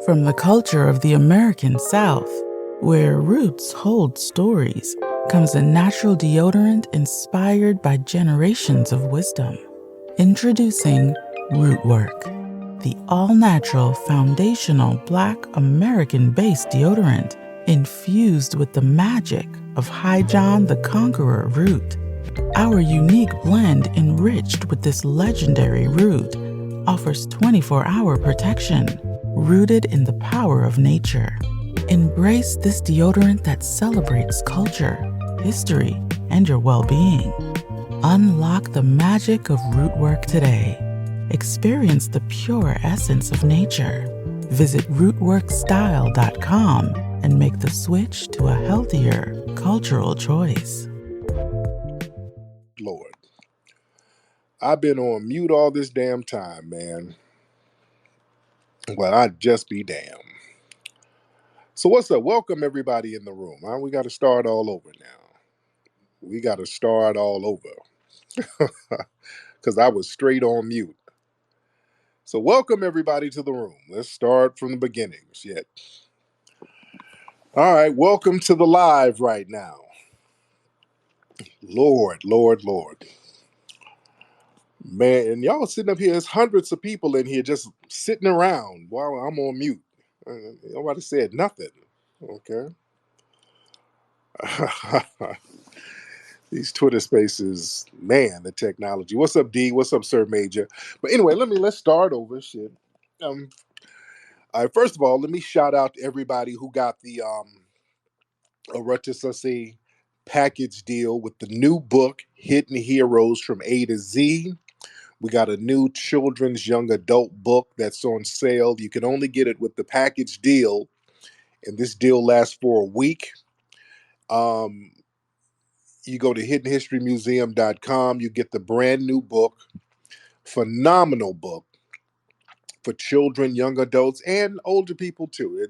From the culture of the American South, where roots hold stories, comes a natural deodorant inspired by generations of wisdom. Introducing Rootwork, the all-natural foundational Black American-based deodorant infused with the magic of High John the Conqueror root. Our unique blend enriched with this legendary root offers 24-hour protection, rooted in the power of nature. Embrace this deodorant that celebrates culture, history, and your well-being. Unlock the magic of Rootwork today. Experience the pure essence of nature. Visit rootworkstyle.com and make the switch to a healthier, cultural choice. Lord, I've been on mute all this damn time, man. Well, I'd just be damned. So what's up? Welcome everybody in the room. Huh? We got to start all over now. We got to start all over. Because I was straight on mute. So welcome everybody to the room. Let's start from the beginnings yet. All right, welcome to the live right now. Lord. Man, and y'all sitting up here, there's hundreds of people in here just sitting around while I'm on mute. Nobody said nothing. Okay. These Twitter spaces, man, the technology. What's up, D? What's up, Sir Major? But anyway, let's start over. Shit. All right, first of all, let me shout out to everybody who got the Arutasase package deal with the new book, Hidden Heroes from A to Z. We got a new children's young adult book that's on sale. You can only get it with the package deal, and this deal lasts for a week. You go to hiddenhistorymuseum.com, you get the brand new book, phenomenal book for children, young adults, and older people too.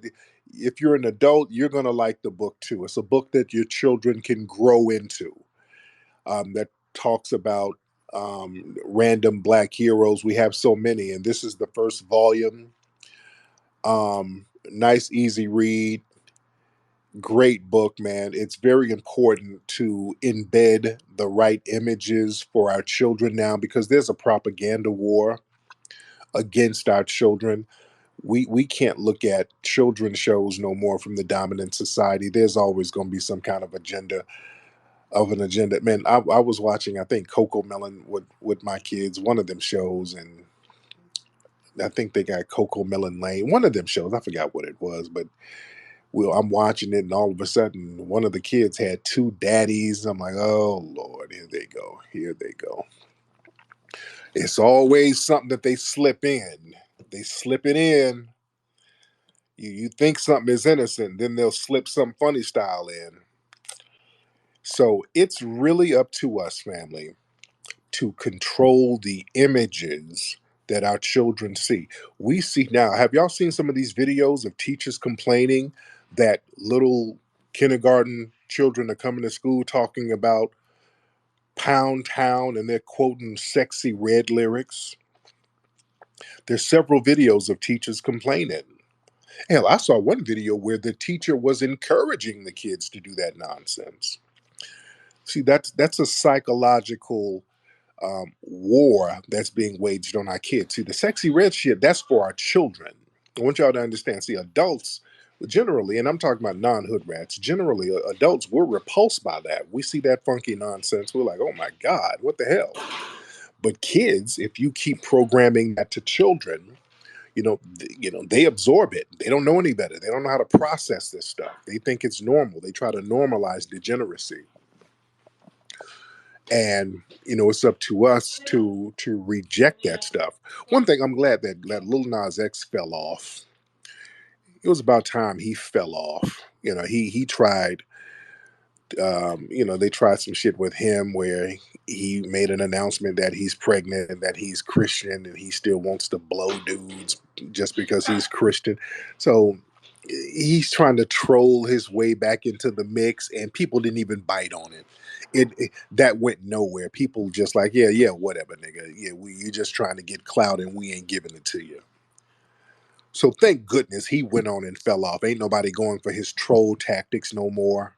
If you're an adult, you're going to like the book too. It's a book that your children can grow into, that talks about random Black heroes. We have so many, and this is the first volume. Nice, easy read. Great book, man. It's very important to embed the right images for our children now because there's a propaganda war against our children. We can't look at children's shows no more from the dominant society. There's always going to be some kind of agenda. Man, I was watching, I think, Coco Melon with my kids, one of them shows, and I think they got Coco Melon Lane, one of them shows. I forgot what it was, but I'm watching it, and all of a sudden, one of the kids had two daddies. I'm like, oh Lord, here they go. It's always something that they slip in. They slip it in. You think something is innocent, then they'll slip some funny style in. So it's really up to us, family, to control the images that our children see. We see now, have y'all seen some of these videos of teachers complaining that little kindergarten children are coming to school talking about Pound Town and they're quoting Sexy Red lyrics? There's several videos of teachers complaining. Hell, I saw one video where the teacher was encouraging the kids to do that nonsense. See, that's a psychological war that's being waged on our kids. See, the Sexy Red shit, that's for our children. I want y'all to understand. See, adults generally, and I'm talking about non-hood rats, generally adults, we're repulsed by that. We see that funky nonsense. We're like, oh my God, what the hell? But kids, if you keep programming that to children, they absorb it. They don't know any better. They don't know how to process this stuff. They think it's normal. They try to normalize degeneracy. And it's up to us to reject that stuff. One thing, I'm glad that Lil Nas X fell off. It was about time he fell off. He tried. They tried some shit with him where he made an announcement that he's pregnant and that he's Christian and he still wants to blow dudes just because he's Christian. So he's trying to troll his way back into the mix, and people didn't even bite on it. That went nowhere. People just like, yeah, whatever, nigga. Yeah, you just trying to get clout, and we ain't giving it to you. So thank goodness he went on and fell off. Ain't nobody going for his troll tactics no more.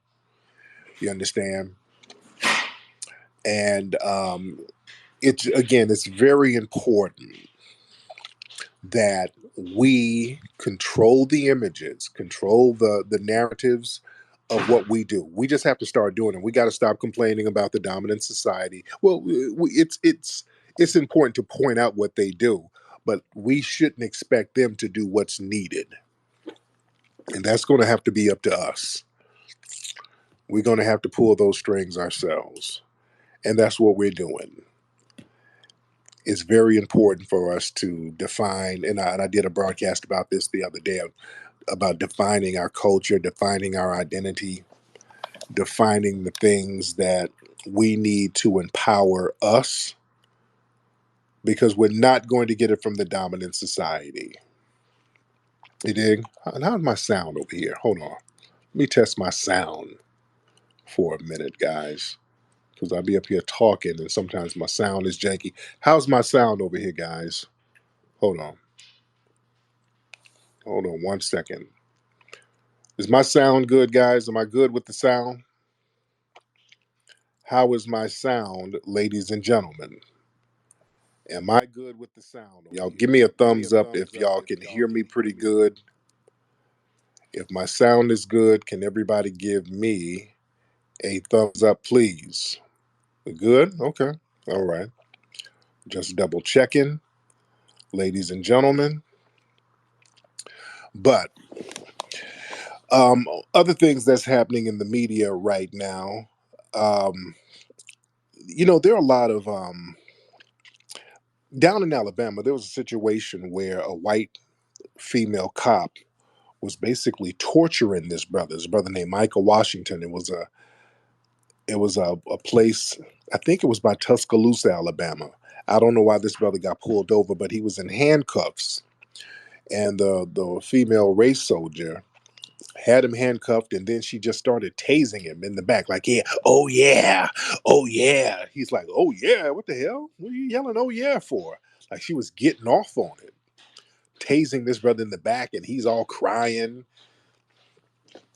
You understand? And it's again, it's very important that we control the images, control the narratives of what we do. We just have to start doing it. We got to stop complaining about the dominant society. Well, it's important to point out what they do, but we shouldn't expect them to do what's needed, and that's going to have to be up to us. We're going to have to pull those strings ourselves, and that's what we're doing. It's very important for us to define, and I did a broadcast about this the other day, about defining our culture, defining our identity, defining the things that we need to empower us, because we're not going to get it from the dominant society. You dig? And how's my sound over here? Hold on. Let me test my sound for a minute, guys, because I'll be up here talking and sometimes my sound is janky. How's my sound over here, guys? Hold on. Hold on 1 second. Is my sound good, guys? Am I good with the sound? How is my sound, ladies and gentlemen? Am I good with the sound? Y'all give me a thumbs up if y'all can hear me pretty good. If my sound is good, can everybody give me a thumbs up, please? Good? Okay. All right. Just double checking, ladies and gentlemen. But other things that's happening in the media right now, um, there are a lot of down in Alabama, there was a situation where a white female cop was basically torturing this brother. His brother named Michael Washington. It was a place, I think it was by Tuscaloosa, Alabama. I don't know why this brother got pulled over, but he was in handcuffs, and the female race soldier had him handcuffed, and then she just started tasing him in the back, like, yeah, oh yeah, oh yeah. He's like, oh yeah, what the hell? What are you yelling, oh yeah, for? Like she was getting off on it, tasing this brother in the back, and he's all crying.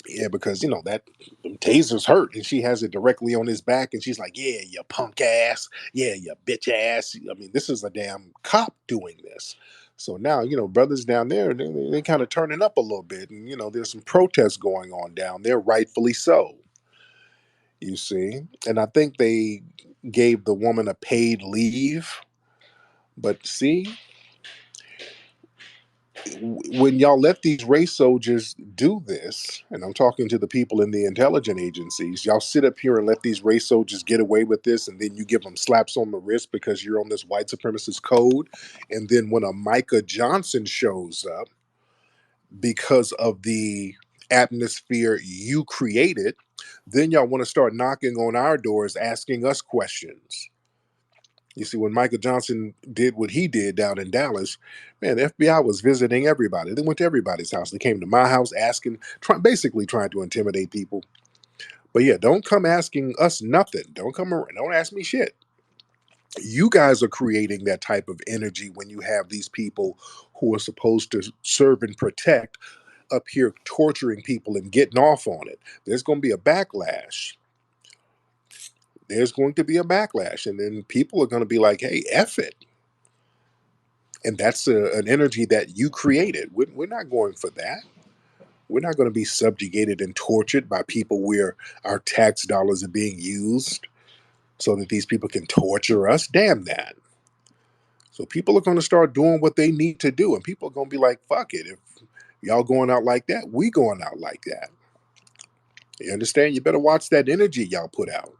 Yeah, because that taser's hurt, and she has it directly on his back, and she's like, "Yeah, you punk ass, yeah, you bitch ass." I mean, this is a damn cop doing this. So now, brothers down there, they kind of turning up a little bit, and there's some protests going on down there, rightfully so. You see, and I think they gave the woman a paid leave, but see, when y'all let these race soldiers do this, and I'm talking to the people in the intelligence agencies, y'all sit up here and let these race soldiers get away with this, and then you give them slaps on the wrist because you're on this white supremacist code. And then when a Micah Johnson shows up because of the atmosphere you created, then y'all want to start knocking on our doors asking us questions. You see, when Michael Johnson did what he did down in Dallas, man, the FBI was visiting everybody. They went to everybody's house. They came to my house asking, basically trying to intimidate people. But yeah, don't come asking us nothing. Don't come around. Don't ask me shit. You guys are creating that type of energy when you have these people who are supposed to serve and protect up here torturing people and getting off on it. There's going to be a backlash. There's going to be a backlash. And then people are going to be like, hey, F it. And that's an energy that you created. We're not going for that. We're not going to be subjugated and tortured by people where our tax dollars are being used so that these people can torture us. Damn that. So people are going to start doing what they need to do, and people are going to be like, fuck it. If y'all going out like that, we going out like that. You understand? You better watch that energy y'all put out.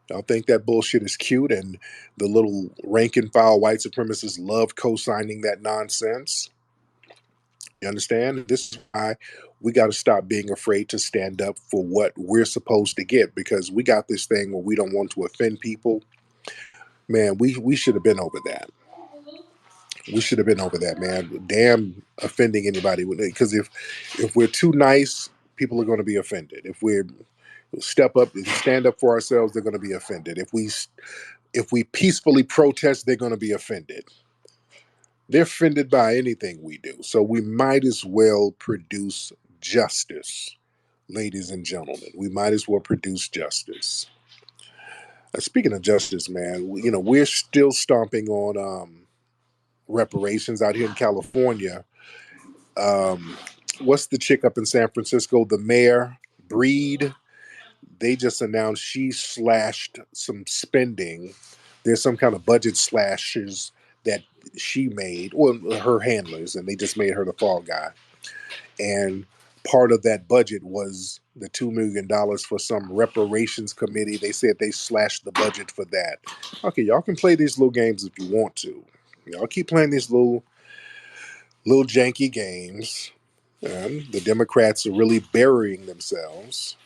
Y'all think that bullshit is cute, and the little rank and file white supremacists love co-signing that nonsense. You understand? This is why we got to stop being afraid to stand up for what we're supposed to get, because we got this thing where we don't want to offend people. Man, we should have been over that. We should have been over that, man. Damn, offending anybody, because if we're too nice, people are going to be offended. If we're step up and stand up for ourselves, they're going to be offended. If we peacefully protest, they're going to be offended. They're offended by anything we do. So we might as well produce justice, ladies and gentlemen. We might as well produce justice. Speaking of justice, man, we're still stomping on reparations out here in California. Um, what's the chick up in San Francisco? The mayor, Breed. They just announced she slashed some spending. There's some kind of budget slashes that she made, well, her handlers, and they just made her the fall guy. And part of that budget was the $2 million for some reparations committee. They said they slashed the budget for that. Okay, y'all can play these little games if you want to. Y'all keep playing these little janky games. The Democrats are really burying themselves.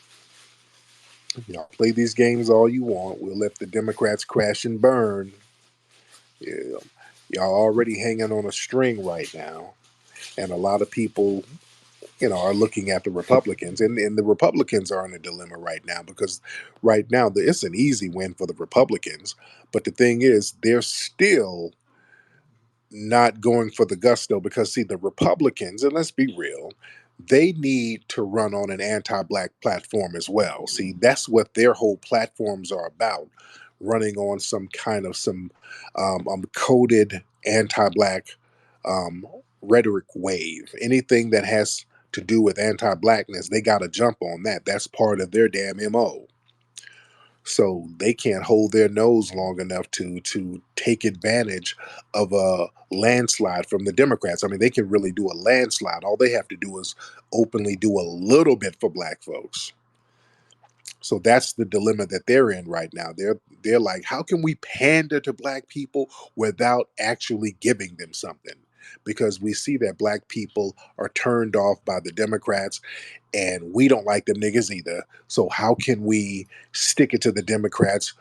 Y'all play these games all you want. We'll let the Democrats crash and burn. Yeah, y'all already hanging on a string right now. And a lot of people, are looking at the Republicans. And the Republicans are in a dilemma right now because right now it's an easy win for the Republicans. But the thing is, they're still not going for the gusto because, see, the Republicans, and let's be real, they need to run on an anti-black platform as well. See, that's what their whole platforms are about, running on some kind of some coded anti-black um, rhetoric wave. Anything that has to do with anti-blackness, they got to jump on that. That's part of their damn MO. So they can't hold their nose long enough to take advantage of a landslide from the Democrats. I mean, they can really do a landslide. All they have to do is openly do a little bit for black folks. So that's the dilemma that they're in right now. They're like, how can we pander to black people without actually giving them something? Because we see that black people are turned off by the Democrats and we don't like them niggas either. So how can we stick it to the Democrats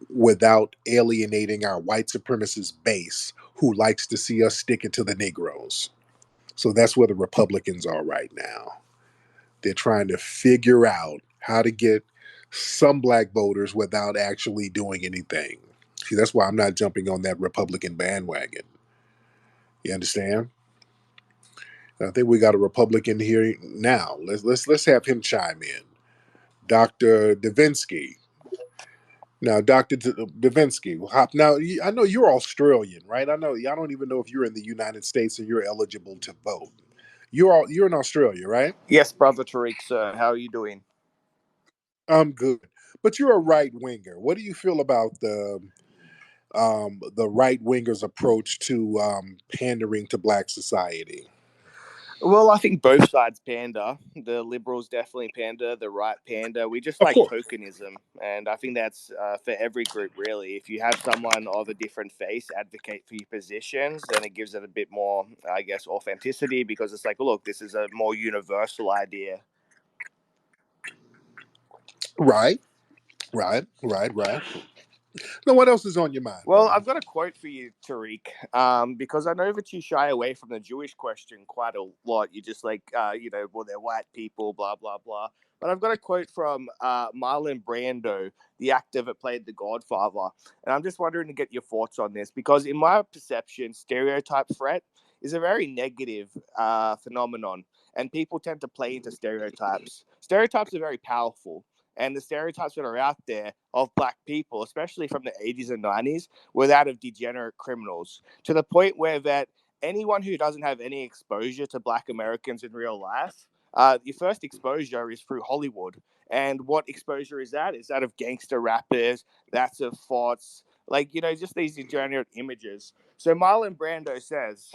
without alienating our white supremacist base who likes to see us stick it to the Negroes? So that's where the Republicans are right now. They're trying to figure out how to get some black voters without actually doing anything. See, that's why I'm not jumping on that Republican bandwagon. You understand? I think we got a Republican here now. Let's have him chime in. Dr. Davinsky. Now, Dr. Davinsky, now I know you're Australian, right? I don't even know if you're in the United States or you're eligible to vote. You're in Australia, right? Yes, brother Tariq, sir. How are you doing? I'm good. But you're a right winger. What do you feel about the right wingers' approach to pandering to black society? Well, I think both sides pander. The liberals definitely pander, the right pander. We just Of like course. tokenism. And I think that's for every group, really. If you have someone of a different face advocate for your positions, then it gives it a bit more, I guess, authenticity because it's like, look, this is a more universal idea. Right, right. Now, what else is on your mind, Well, brother? I've got a quote for you, Tariq, because I know that you shy away from the Jewish question quite a lot. You just like, well, they're white people, blah, blah, blah. But I've got a quote from Marlon Brando, the actor that played The Godfather. And I'm just wondering to get your thoughts on this, because in my perception, stereotype threat is a very negative phenomenon. And people tend to play into stereotypes. Stereotypes are very powerful. And the stereotypes that are out there of black people, especially from the 80s and 90s, were that of degenerate criminals, to the point where that anyone who doesn't have any exposure to black Americans in real life, your first exposure is through Hollywood. And what exposure is that? Is that of gangster rappers, that's of thoughts, like, just these degenerate images. So Marlon Brando says,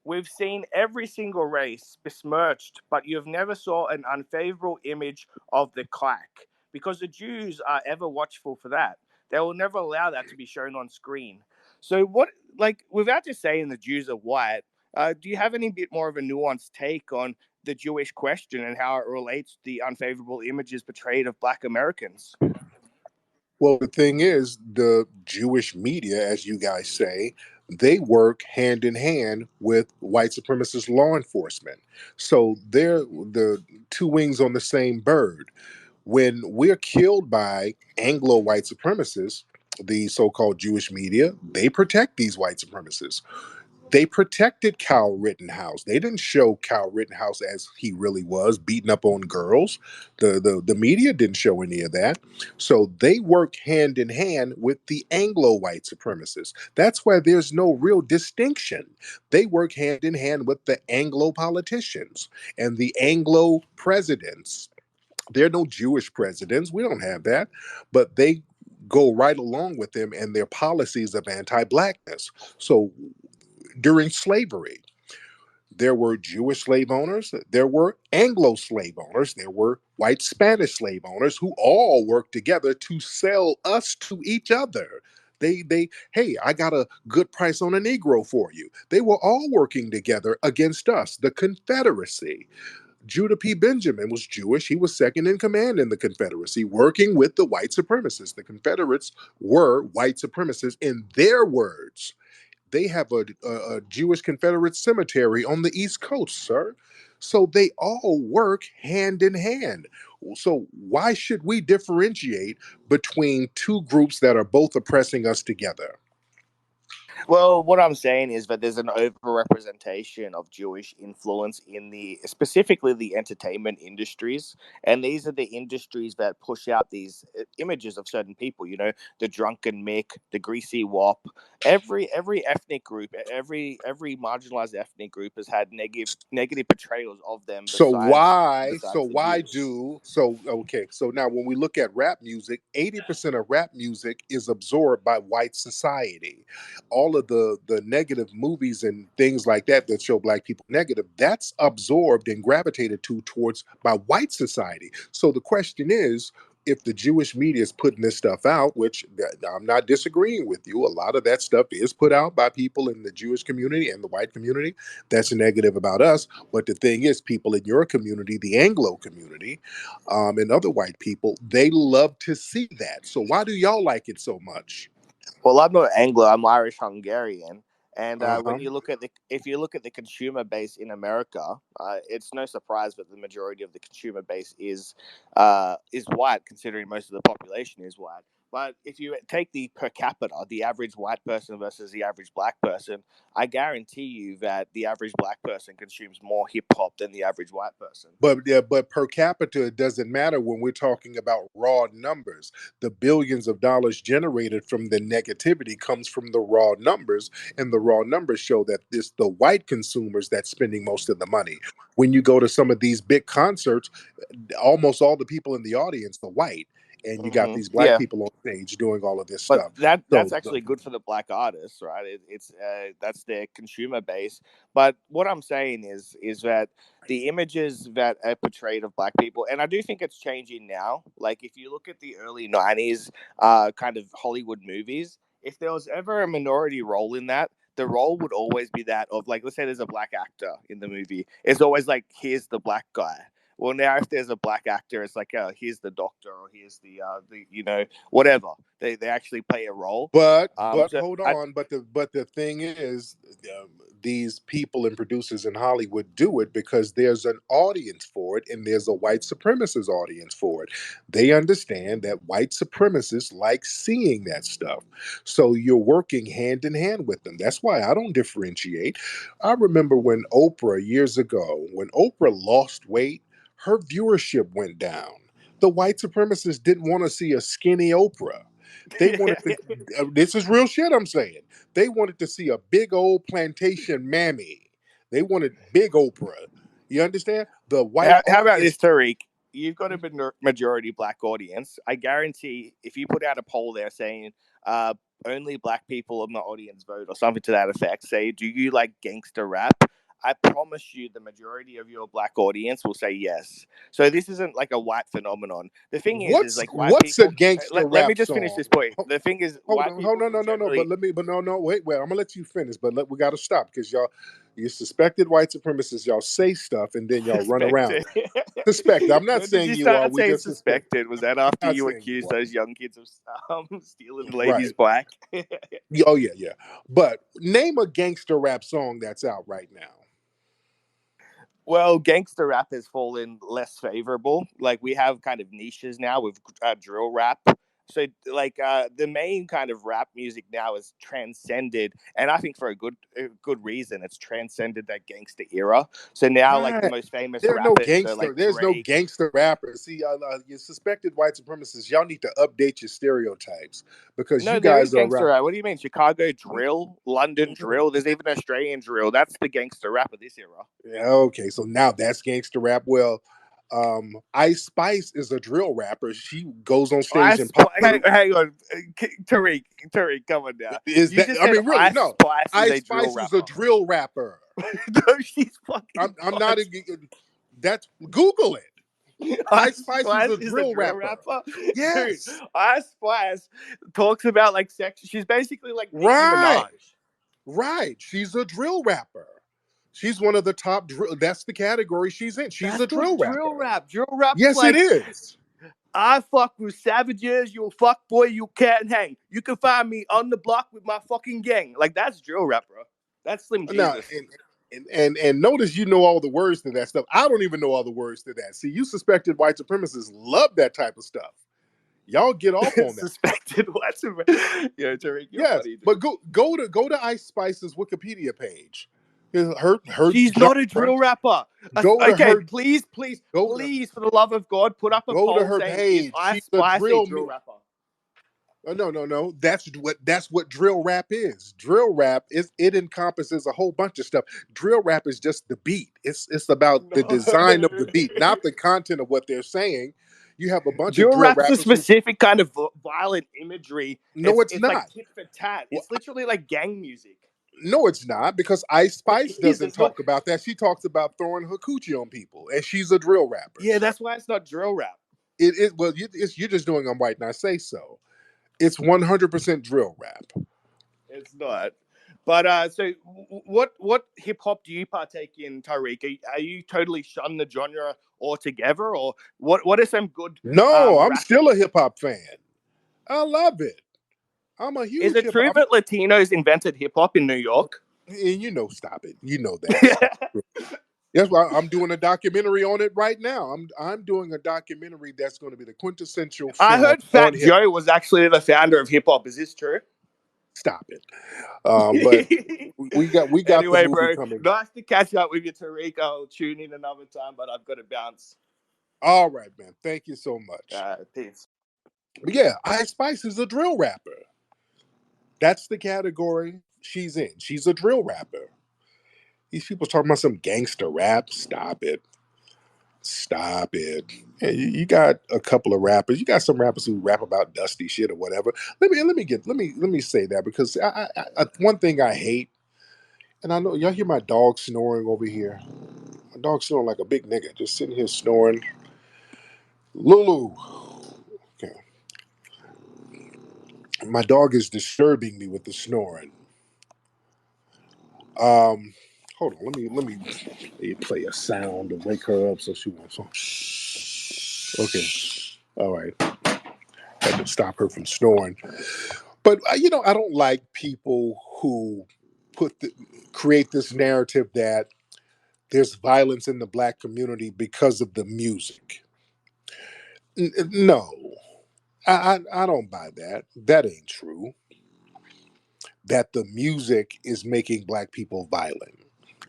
we've seen every single race besmirched, but you've never saw an unfavorable image of the clack, because the Jews are ever watchful for that. They will never allow that to be shown on screen. So, what, like, without just saying the Jews are white, do you have any bit more of a nuanced take on the Jewish question and how it relates to the unfavorable images portrayed of black Americans? Well, the thing is, the Jewish media, as you guys say, they work hand in hand with white supremacist law enforcement. So they're the two wings on the same bird. When we're killed by Anglo white supremacists, the so called Jewish media, they protect these white supremacists. They protected Kyle Rittenhouse. They didn't show Kyle Rittenhouse as he really was, beating up on girls. The media didn't show any of that. So they work hand in hand with the Anglo white supremacists. That's why there's no real distinction. They work hand in hand with the Anglo politicians and the Anglo presidents. There are no Jewish presidents. We don't have that. But they go right along with them and their policies of anti blackness. So during slavery, there were Jewish slave owners, there were Anglo slave owners, there were white Spanish slave owners who all worked together to sell us to each other. Hey, I got a good price on a Negro for you. They were all working together against us, the Confederacy. Judah P. Benjamin was Jewish. He was second in command in the Confederacy, working with the white supremacists. The Confederates were white supremacists in their words. They have a Jewish Confederate cemetery on the East Coast, sir. So they all work hand in hand. So why should we differentiate between two groups that are both oppressing us together? Well, what I'm saying is that there's an overrepresentation of Jewish influence in the specifically the entertainment industries, and these are the industries that push out these images of certain people. You know, the drunken Mick, the greasy wop. Every ethnic group, every marginalized ethnic group has had negative portrayals of them. So Besides why? So besides the why Jews. do so? Okay. So now, when we look at rap music, 80% of rap music is absorbed by white society. All of the negative movies and things like that that show black people negative, that's absorbed and gravitated towards by white society. So the question is, if the Jewish media is putting this stuff out, which I'm not disagreeing with you, a lot of that stuff is put out by people in the Jewish community and the white community that's negative about us. But the thing is, people in your community, the Anglo community, and other white people, they love to see that. So why do y'all like it so much? Well, I'm not Anglo. I'm Irish Hungarian. And Uh when huh. you look at if you look at the consumer base in America, it's no surprise that the majority of the consumer base is white, considering most of the population is white. But if you take the per capita, the average white person versus the average black person, I guarantee you that the average black person consumes more hip hop than the average white person. But yeah, but per capita, it doesn't matter when we're talking about raw numbers. The billions of dollars generated from the negativity comes from the raw numbers, and the raw numbers show that it's the white consumers that's spending most of the money. When you go to some of these big concerts, almost all the people in the audience are white, and you got these black Yeah. people on stage doing all of this But stuff. that's So actually good for the black artists, right? It's that's their consumer base. But what I'm saying is that the images that are portrayed of black people, and I do think it's changing now. Like if you look at the early '90s, kind of Hollywood movies, if there was ever a minority role in that, the role would always be that of like, let's say there's a black actor in the movie. It's always like, here's the black guy. Well, now if there's a black actor, it's like, here's the doctor, or here's the whatever. They actually play a role. but So hold I on, but the thing is, um, these people and producers in Hollywood do it because there's an audience for it, and there's a white supremacist audience for it. They understand that white supremacists like seeing that stuff, so you're working hand in hand with them. That's why I don't differentiate. I remember when Oprah years ago, when Oprah lost weight, her viewership went down. The white supremacists didn't want to see a skinny Oprah. They wanted to. This is real shit. I'm saying they wanted to see a big old plantation mammy. They wanted big Oprah. You understand? The white how about audience. this, Tariq? You've got a majority black audience. I guarantee if you put out a poll there saying only black people in the audience vote or something to that effect, say, do you like gangster rap? I promise you the majority of your black audience will say yes. So this isn't like a white phenomenon. The thing is like white What's a people, gangster let me rap just finish song? this point. The thing is Hold white on, hold people on, can no. But generally let me, but no, wait. I'm gonna let you finish, but we got to stop because y'all, you suspected white supremacists. Y'all say stuff and then y'all run around suspected. it. Suspect. I'm not When did saying you you are. start We saying just suspect. suspected? Was that after Not you saying you accused are. those young kids of stealing the ladies' Right. bike? Oh yeah, yeah. But name a gangster rap song that's out right now. Well, gangster rap has fallen less favorable. Like we have kind of niches now with drill rap. So like the main kind of rap music now is transcended, and I think for a good reason. It's transcended that gangster era. So now like the Right. most famous There are no rappers are gangster. like There's no Drake. gangster rappers. See, you suspected white supremacists. Y'all need to update your stereotypes because No, you there is guys are gangster around. rap. What do you mean? Chicago drill, London drill. There's even Australian drill. That's the gangster rap of this era. Yeah, okay, so now that's gangster rap. Well, Ice Spice is a drill rapper. She goes on stage and pop. Hang on, Tariq, come on now. Is You that? just I said mean, really? Ice No. Spice is Ice a drill Spice is a rapper. drill rapper. No, she's fucking. I'm not. That's Google it. Ice Spice is a Is a drill drill rapper. rapper. Dude, Yes. Ice Spice talks about like sex. She's basically like Nicki Right. Minaj. Right. She's a drill rapper. She's one of the top drill. That's the category she's in. She's a That's not drill drill rapper. rap. Drill rap's Yes, it like is. I fuck with savages, you a fuck boy, you can't hang. You can find me on the block with my fucking gang. Like that's drill rap, bro. That's Slim Now, Jesus. and notice you know all the words to that stuff. I don't even know all the words to that. See, you suspected white supremacists love that type of stuff. Y'all get off on that. Suspected what's Yo, Tariq, you're Yes, funny, dude. but go to Ice Spice's Wikipedia page. Her She's not a genre. drill rapper. Go to Okay, her. please, Go to for the love of God, put up a go to poll her saying is page. Ice She's a Spice a drill rapper? Oh, no. That's what drill rap is. Drill rap is it encompasses a whole bunch of stuff. Drill rap is just the beat. It's about the No. design of the beat, not the content of what they're saying. You have a bunch of Drill drill rap's a rappers who specific kind of violent imagery. no, it's It's like not. tit for tat. Well, It's literally like gang music. no, it's not because Ice Spice It doesn't isn't. What? talk about that. She talks about throwing her coochie on people, and she's a drill rapper. Yeah, that's why it's not drill rap. Well, you're just doing on white, and I say so. It's 100% drill rap. It's not. But so what hip hop do you partake in, Tariq? Are you totally shun the genre altogether, or what are some good No, I'm rappers? still a hip hop fan. I love it. I'm a Is huge it hip true hop. that Latinos invented hip hop in New York? And stop it. You know that's not true. That's why I'm doing a documentary on it right now. I'm doing a documentary that's going to be the quintessential I film heard on Fat hip hop. Joe was actually the founder of hip hop. Is this true? Stop it. But we got the Anyway, movie bro, coming. nice to catch up with you, Tariq. I'll tune in another time, but I've got to bounce. All right, man. Thank you so much. Peace. But yeah, Ice Spice is a drill rapper. That's the category she's in. She's a drill rapper. These people talking about some gangster rap. Stop it. Stop it. Hey, you got a couple of rappers. You got some rappers who rap about dusty shit or whatever. Let me say that because one thing I hate, and I know y'all hear my dog snoring over here. My dog snoring like a big nigga, just sitting here snoring. Lulu. Okay. My dog is disturbing me with the snoring. Um, hold on. Let me play a sound to wake her up so she won't. Okay. All right. Had to stop her from snoring. But I don't like people who create this narrative that there's violence in the black community because of the music. No, I don't buy that. That ain't true. That the music is making black people violent.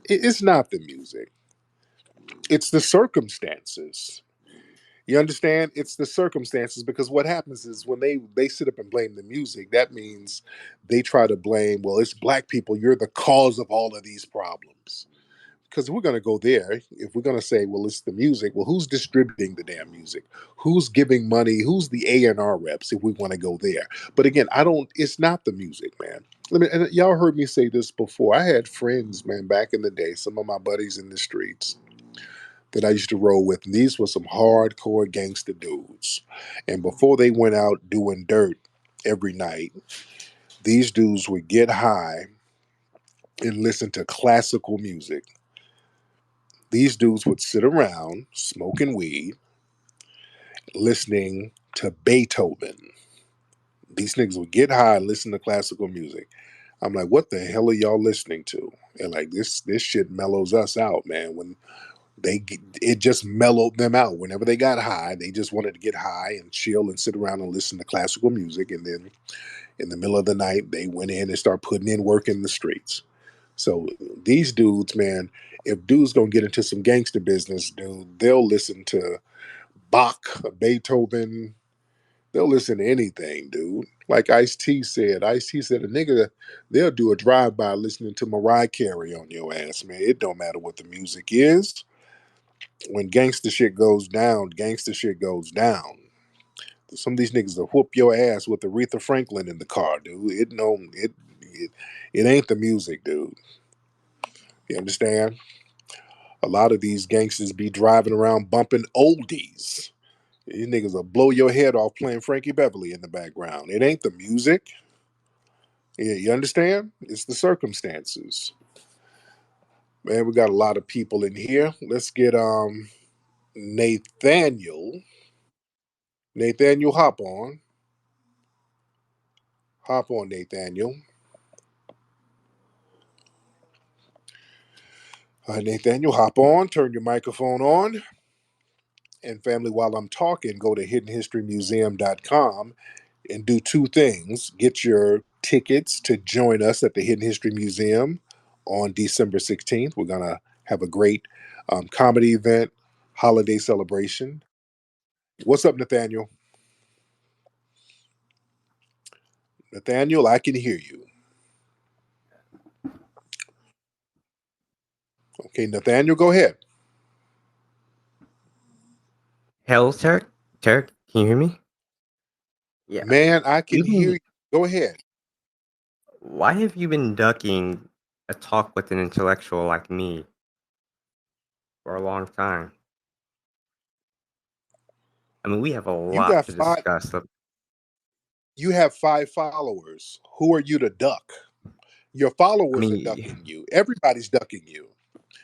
It's not the music. It's the circumstances. You understand? It's the circumstances because what happens is when they sit up and blame the music, that means they try to blame, well, it's black people, you're the cause of all of these problems. Because we're going to go there, if we're going to say, well, it's the music, well, who's distributing the damn music? Who's giving money? Who's the A&R reps if we want to go there? But again, it's not the music, man. And y'all heard me say this before. I had friends, man, back in the day, some of my buddies in the streets that I used to roll with. And these were some hardcore gangster dudes. And before they went out doing dirt every night, these dudes would get high and listen to classical music. These dudes would sit around smoking weed, listening to Beethoven. These niggas would get high and listen to classical music. I'm like, what the hell are y'all listening to? And like this shit mellows us out, man. It just mellowed them out. Whenever they got high, they just wanted to get high and chill and sit around and listen to classical music. And then in the middle of the night, they went in and start putting in work in the streets. So these dudes, man, if dudes gonna get into some gangster business, dude, they'll listen to Bach, Beethoven. They'll listen to anything, dude. Like Ice-T said. Ice-T said a nigga, they'll do a drive-by listening to Mariah Carey on your ass, man. It don't matter what the music is. When gangster shit goes down, gangster shit goes down. Some of these niggas will whoop your ass with Aretha Franklin in the car, dude. It ain't the music, dude. You understand? A lot of these gangsters be driving around bumping oldies. These niggas will blow your head off playing Frankie Beverly in the background. It ain't the music. Yeah, you understand? It's the circumstances. Man, we got a lot of people in here. Let's get Nathaniel. Nathaniel, hop on. Hop on, Nathaniel. Nathaniel, hop on. Turn your microphone on. And family, while I'm talking, go to hiddenhistorymuseum.com and do two things. Get your tickets to join us at the Hidden History Museum on December 16th. We're going to have a great comedy event, holiday celebration. What's up, Nathaniel? Nathaniel, I can hear you. Okay, Nathaniel, go ahead. Hello, Tariq. Tariq, can you hear me? Yeah. Man, I can hear you. Go ahead. Why have you been ducking a talk with an intellectual like me for a long time? I mean, we have a You lot got to five. discuss. You have 5 followers. Who are you to duck? Your followers are ducking you. Everybody's ducking you.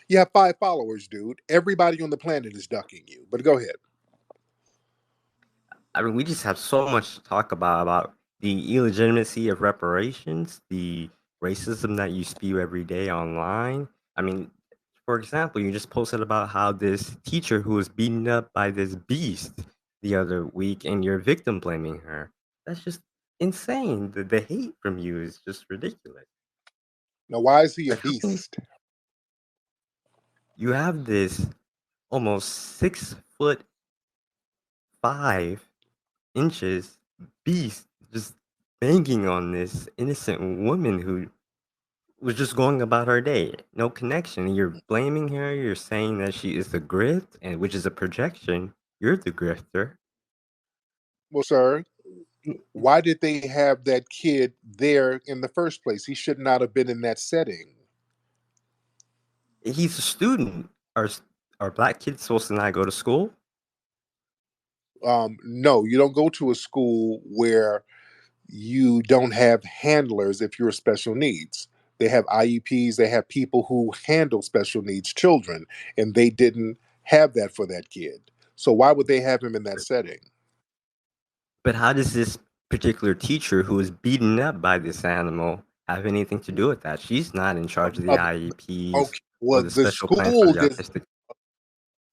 You have 5 followers, dude. Everybody on the planet is ducking you. But go ahead. I mean, we just have so much to talk about the illegitimacy of reparations, the racism that you spew every day online. I mean, for example, you just posted about how this teacher who was beaten up by this beast the other week, and you're victim blaming her. That's just insane. The hate from you is just ridiculous. Now, why is he a Like, how can beast? you have this almost 6'5" beast just banging on this innocent woman who was just going about her day. No connection. You're blaming her. You're saying that she is the grift, and which is a projection. You're the grifter. Well, sir, why did they have that kid there in the first place? He should not have been in that setting. He's a student. Are black kids supposed to not go to school? No, you don't go to a school where you don't have handlers if you're special needs. They have IEPs, they have people who handle special needs children, and they didn't have that for that kid. So why would they have him in that setting? But how does this particular teacher who was beaten up by this animal have anything to do with that? She's not in charge of the IEPs Okay, or well, the the special plan for school the is autistic.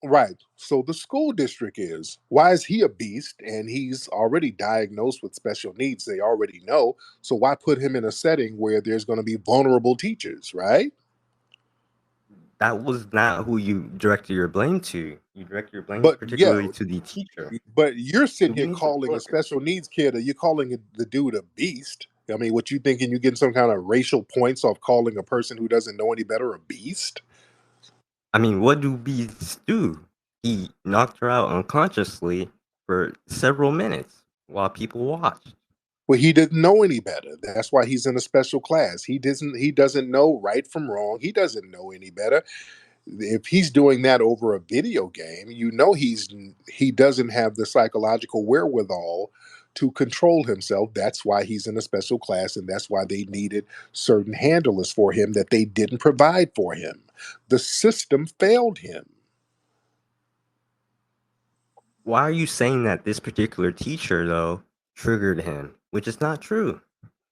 right. So the school district is. Why is he a beast? And he's already diagnosed with special needs. They already know. So why put him in a setting where there's going to be vulnerable teachers, right? That was not who you directed your blame to. You directed your blame But yeah, particularly to the teacher. but you're So sitting we here need to calling a look. special needs kid, or you calling the dude a beast? I mean, what you thinking you getting some kind of racial points off calling a person who doesn't know any better a beast? I mean, what do beasts do? He knocked her out unconsciously for several minutes while people watched. Well, he didn't know any better. That's why he's in a special class. He doesn't know right from wrong. He doesn't know any better. If he's doing that over a video game, you know he doesn't have the psychological wherewithal to control himself. That's why he's in a special class, and that's why they needed certain handlers for him that they didn't provide for him. The system failed him. Why are you saying that this particular teacher, though, triggered him? Which is not true.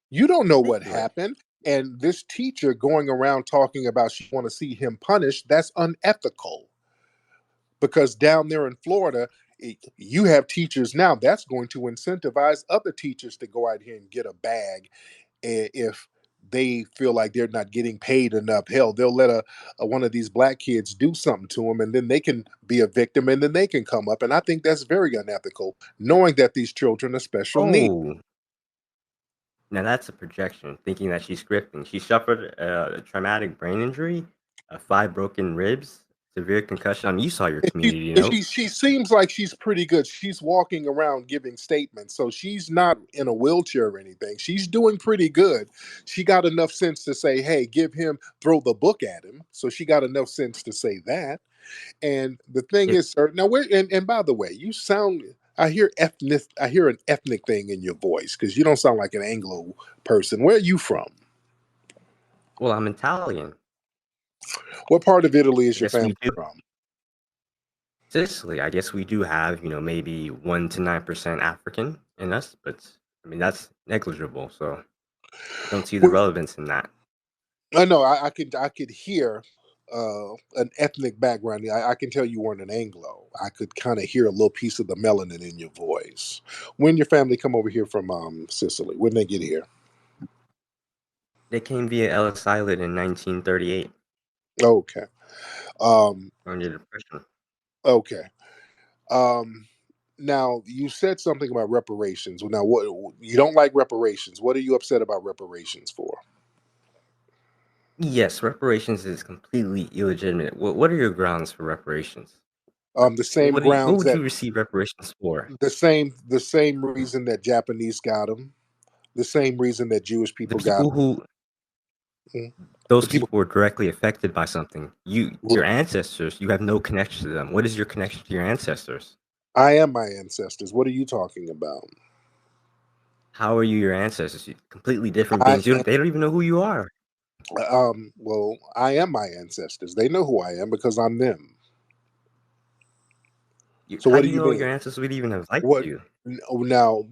You don't know what Ridiculous. happened. And this teacher going around talking about she want to see him punished, that's unethical. because down there in Florida, you have teachers now that's going to incentivize other teachers to go out here and get a bag if they feel like they're not getting paid enough. Hell, they'll let a one of these black kids do something to them, and then they can be a victim, and then they can come up. And I think that's very unethical, knowing that these children are special needs. Oh, now that's a projection, thinking that she's scripting. She suffered a traumatic brain injury, 5 broken ribs, severe concussion. I mean, you saw your And she, community and she notes. she seems like she's pretty good. She's walking around giving statements, so she's not in a wheelchair or anything. She's doing pretty good. She got enough sense to say, "Hey, give him, throw the book at him." So she got enough sense to say that. And the thing It, is, sir, now where and by the way, you sound. I hear an ethnic thing in your voice because you don't sound like an Anglo person. Where are you from? well, I'm Italian. What part of Italy is I your guess we family do from? Sicily. I guess we do have, maybe 1 to 9% African in us, but I mean that's negligible. So don't see the Where, relevance in that. I know I could hear an ethnic background. I can tell you weren't an Anglo. I could kind of hear a little piece of the melanin in your voice. When your family come over here from Sicily? When they get here? They came via Ellis Island in 1938 Okay. Um, during the Depression. okay. Um, Now you said something about reparations. Now, what you don't like reparations? What are you upset about reparations for? Yes, reparations is completely illegitimate. What are your grounds for reparations? The same What grounds would that you receive reparations for? the same reason that Japanese got them, the same reason that Jewish The people got people who 'em. those The people. people were directly affected by something. Your ancestors, you have no connection to them. What is your connection to your ancestors? I am my ancestors. What are you talking about? How are you your ancestors? Completely different I beings. They don't even know who you are. well, I am my ancestors. They know who I am because I'm them. So How what do do you you know your mean? ancestors would even have liked What you? now?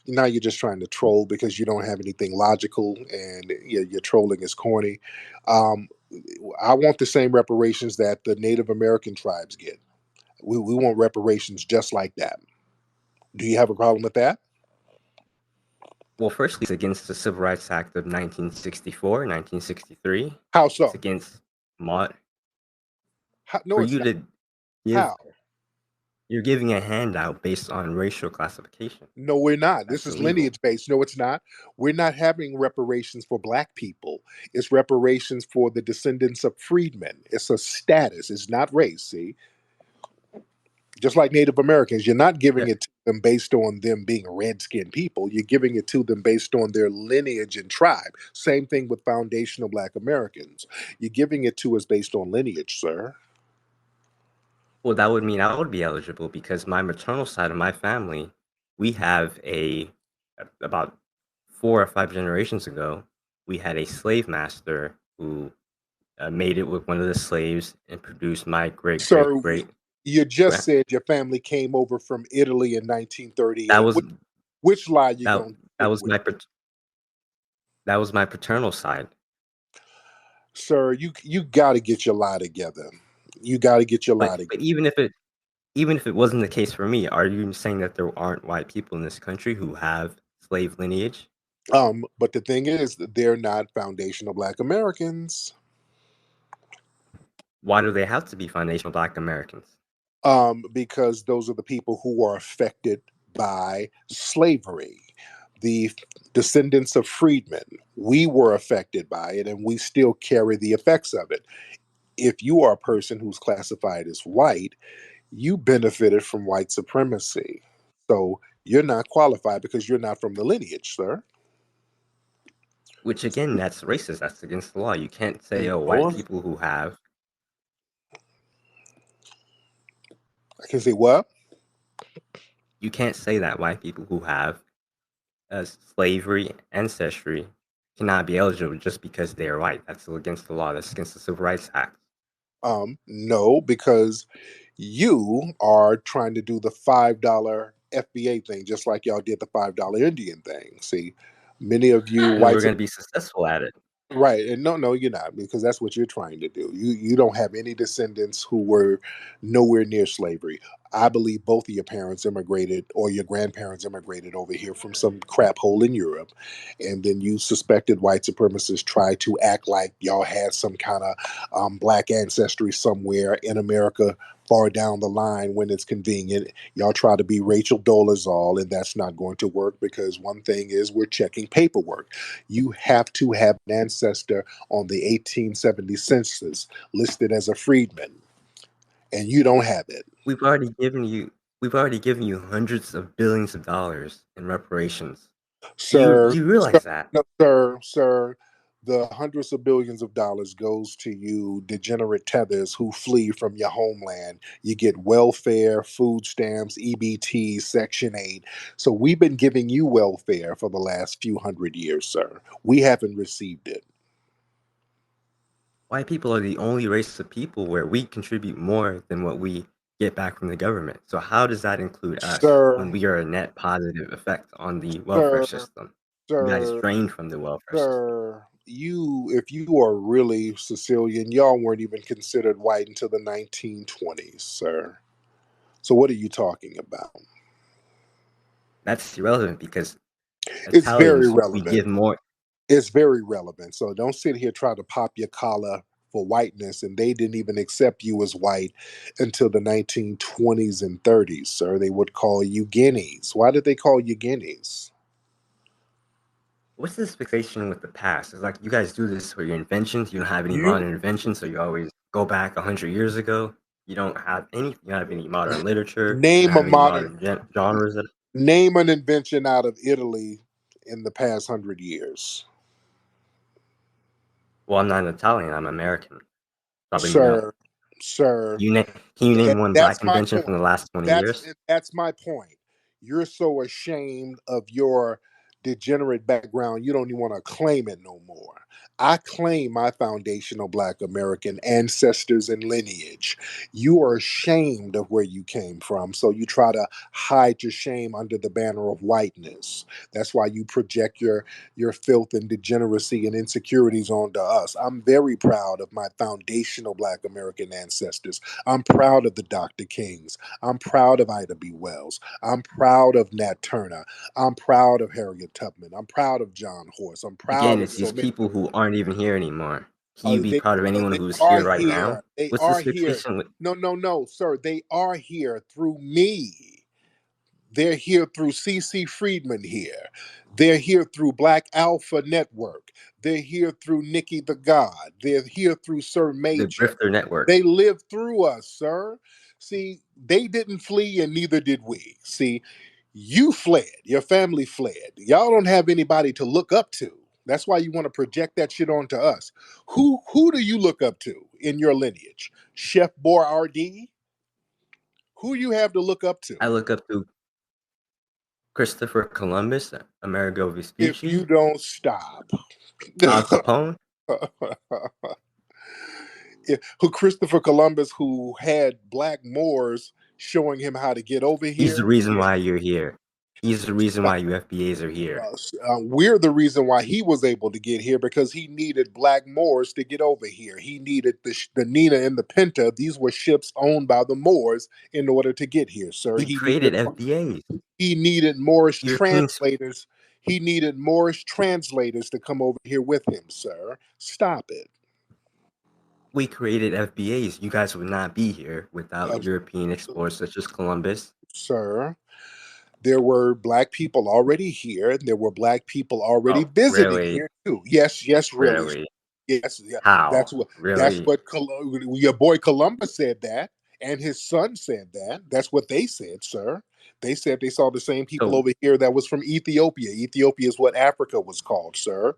Now you're just trying to troll because you don't have anything logical, and your trolling is corny. Um, I want the same reparations that the Native American tribes get. We want reparations just like that. Do you have a problem with that? Well, firstly, it's against the Civil Rights Act of 1964, 1963. How It's so? against mod No, for it's you not. to give. How? You're giving a handout based on racial classification. No, we're not. This That's is illegal. lineage based. No, it's not. We're not having reparations for black people. It's reparations for the descendants of freedmen. It's a status. It's not race. See, just like Native Americans, you're not giving That it to them based on them being red-skinned people. You're giving it to them based on their lineage and tribe. Same thing with foundational black Americans. You're giving it to us based on lineage, sir. well, that would mean I would be eligible because my maternal side of my family, we have about 4 or 5 generations ago, we had a slave master who made it with one of the slaves and produced my great great Sir, great you just grand. said your family came over from Italy in That 1938. was Which lie you that gonna that stick was with? that was my paternal side. Sir, you got to get your lie together. You got to get your But lie together. but even if it wasn't the case for me, are you saying that there aren't white people in this country who have slave lineage? But the thing is, that they're not foundational Black Americans. Why do they have to be foundational Black Americans? Because those are the people who are affected by slavery. The descendants of freedmen, we were affected by it, and we still carry the effects of it. If you are a person who's classified as white, you benefited from white supremacy. So you're not qualified because you're not from the lineage, sir. Which again, that's racist. That's against the law. You can't say, "Oh, white No, people who have." I can say what? You can't say that white people who have slavery ancestry cannot be eligible just because they are white. That's against the law. That's against the Civil Rights Act. No, because you are trying to do the $5 FBA thing, just like y'all did the $5 Indian thing. See, many of you Well, we're whites, going to be successful at it. Right, and no, you're not, because that's what you're trying to do. You don't have any descendants who were nowhere near slavery. I believe both of your parents immigrated, or your grandparents immigrated over here from some crap hole in Europe, and then you suspected white supremacists tried to act like y'all had some kind of black ancestry somewhere in America far down the line when it's convenient. Y'all try to be Rachel Dolezal, and that's not going to work, because one thing is we're checking paperwork. You have to have an ancestor on the 1870 census listed as a freedman, and you don't have it. We've already given you we've already given you hundreds of billions of dollars in reparations. Do Sir, you sir, realize that? no, sir, the hundreds of billions of dollars goes to you degenerate tethers who flee from your homeland. You get welfare, food stamps, EBT, Section 8. So we've been giving you welfare for the last few hundred years, sir. We haven't received it. White people are the only race of people where we contribute more than what we get back from the government. So how does that include us when Sir, we are a net positive effect on the welfare sir, system? You guys sir, drain from the welfare system. sir, if you are really Sicilian, y'all weren't even considered white until the 1920s, sir. So what are you talking about? That's irrelevant because It's very Italians, we relevant. give more. It's very relevant. So don't sit here try to pop your collar for whiteness, and they didn't even accept you as white until the 1920s and 30s, sir. They would call you guineas. Why did they call you guineas? What's this fixation with the past? It's like you guys do this for your inventions. You don't have any You modern inventions, so you always go back 100 years ago. You don't have any. You don't have any modern literature. You name don't a have any modern modern genres. name an invention out of Italy in the past 100 years. Well, I'm not an Italian. I'm American. Probably no. Sir, sir, Can you name one that's black my invention point. from the last 20 That's years? that's my point. You're so ashamed of your degenerate background, you don't even want to claim it no more. I claim my foundational Black American ancestors and lineage. You are ashamed of where you came from, so you try to hide your shame under the banner of whiteness. That's why you project your filth and degeneracy and insecurities onto us. I'm very proud of my foundational Black American ancestors. I'm proud of the Dr. Kings. I'm proud of Ida B. Wells. I'm proud of Nat Turner. I'm proud of Harriet Tubman. I'm proud of John Horse. I'm proud Again, of it's so these many. people who aren't even here anymore. Can you be They proud of anyone they who's are here right now? here. They What's are this here. fixation with? No, sir. They are here through me. They're here through CC Friedman here. They're here through Black Alpha Network. They're here through Nikki the God. They're here through Sir The Major. grifter network? They live through us, sir. See, they didn't flee and neither did we. See, you fled, your family fled. Y'all don't have anybody to look up to. That's why you want to project that shit onto us. Who do you look up to in your lineage? Chef Boyardee? Who you have to look up to? I look up to Christopher Columbus, Amerigo If you Vespucci, don't stop. Al Capone. Who Christopher Columbus, who had black Moors showing him how to get over He's the here. reason why you're here. He's the reason why you FBAs are here. We're the reason why he was able to get here, because he needed black Moors to get over here. He needed the Nina and the Pinta. These were ships owned by the Moors in order to get here, sir. He created FBAs. He needed Moorish Europeans, translators. He needed Moorish translators to come over here with him, sir. Stop it. we created FBAs. You guys would not be here without Uh, European explorers such as Columbus. sir, there were black people already here, and there were black people already Oh, visiting really? here too. Yes, really. Really? Yes, yeah. How? That's Really? what your boy Columbus said that, and his son said that. That's what they said, sir. They said they saw the same people So over here that was from Ethiopia. Ethiopia is what Africa was called, sir.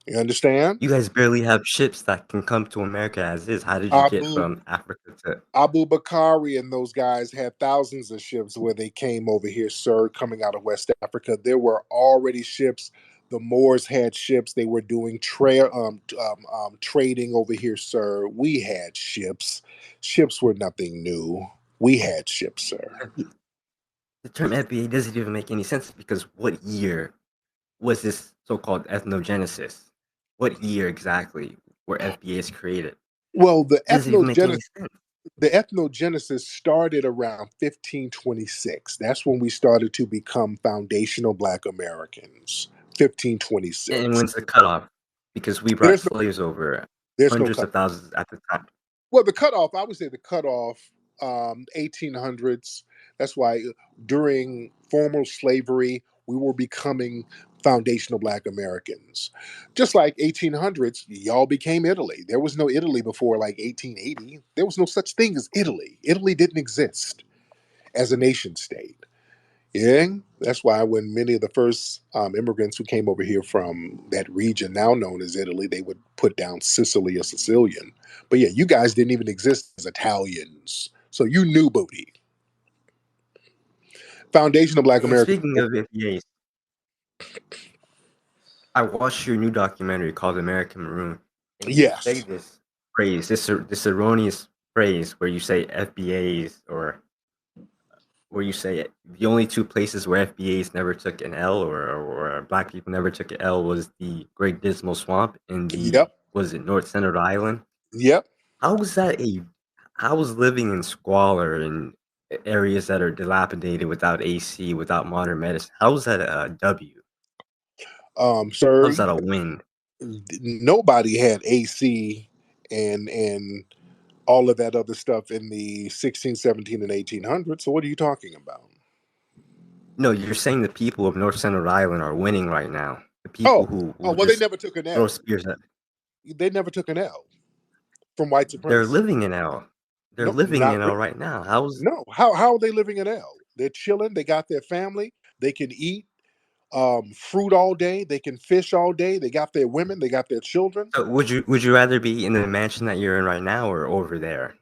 You understand? you guys barely have ships that can come to America as is. How did you get Abu from Africa to? Abu Bakari and those guys had thousands of ships where they came over here, sir, coming out of West Africa. There were already ships. The Moors had ships. They were doing trading over here, sir. We had ships. Ships were nothing new. We had ships, sir. The term FBA doesn't even make any sense because what year was this so-called ethnogenesis? What year exactly were FBAs created? Well, It doesn't even make any sense. the ethnogenesis started around 1526. That's when we started to become foundational Black Americans. And 1526. when's the cutoff? Because we brought There's no slaves over there's no hundreds cut. of thousands at the time. Well, the cutoff, I would say the cutoff, 1800s. That's why during formal slavery, we were becoming foundational Black Americans. Just like 1800s, y'all became Italy. There was no Italy before like 1880. There was no such thing as Italy. Italy didn't exist as a nation state. Yeah, that's why when many of the first immigrants who came over here from that region now known as Italy, they would put down Sicily or Sicilian. But yeah, you guys didn't even exist as Italians, so you knew booty. Foundation of Black And America. speaking of FBAs, I watched your new documentary called American Maroon, and you say Yes. this phrase, this erroneous phrase where you say FBAs, or where you say the only two places where FBAs never took an L, or Black people never took an L, was the Great Dismal Swamp and the, Yep. was it North Central Island? Yep. How was that a how was living in squalor in areas that are dilapidated without AC, without modern medicine? How was that a W? Sir, How's that a win? nobody had AC and all of that other stuff in the 16, 17, and 1800s. So what are you talking about? No, you're saying the people of North Central Island are winning right now. The people Oh, who oh, will well, they just never took an throw L. spears at, They never took an L from white they're supremacy. living in L. They're No, living not in L really. right now. How's No. How are they living in L? They're chilling. They got their family. They can eat fruit all day. They can fish all day. They got their women. They got their children. so would you rather be in the mansion that you're in right now or over there?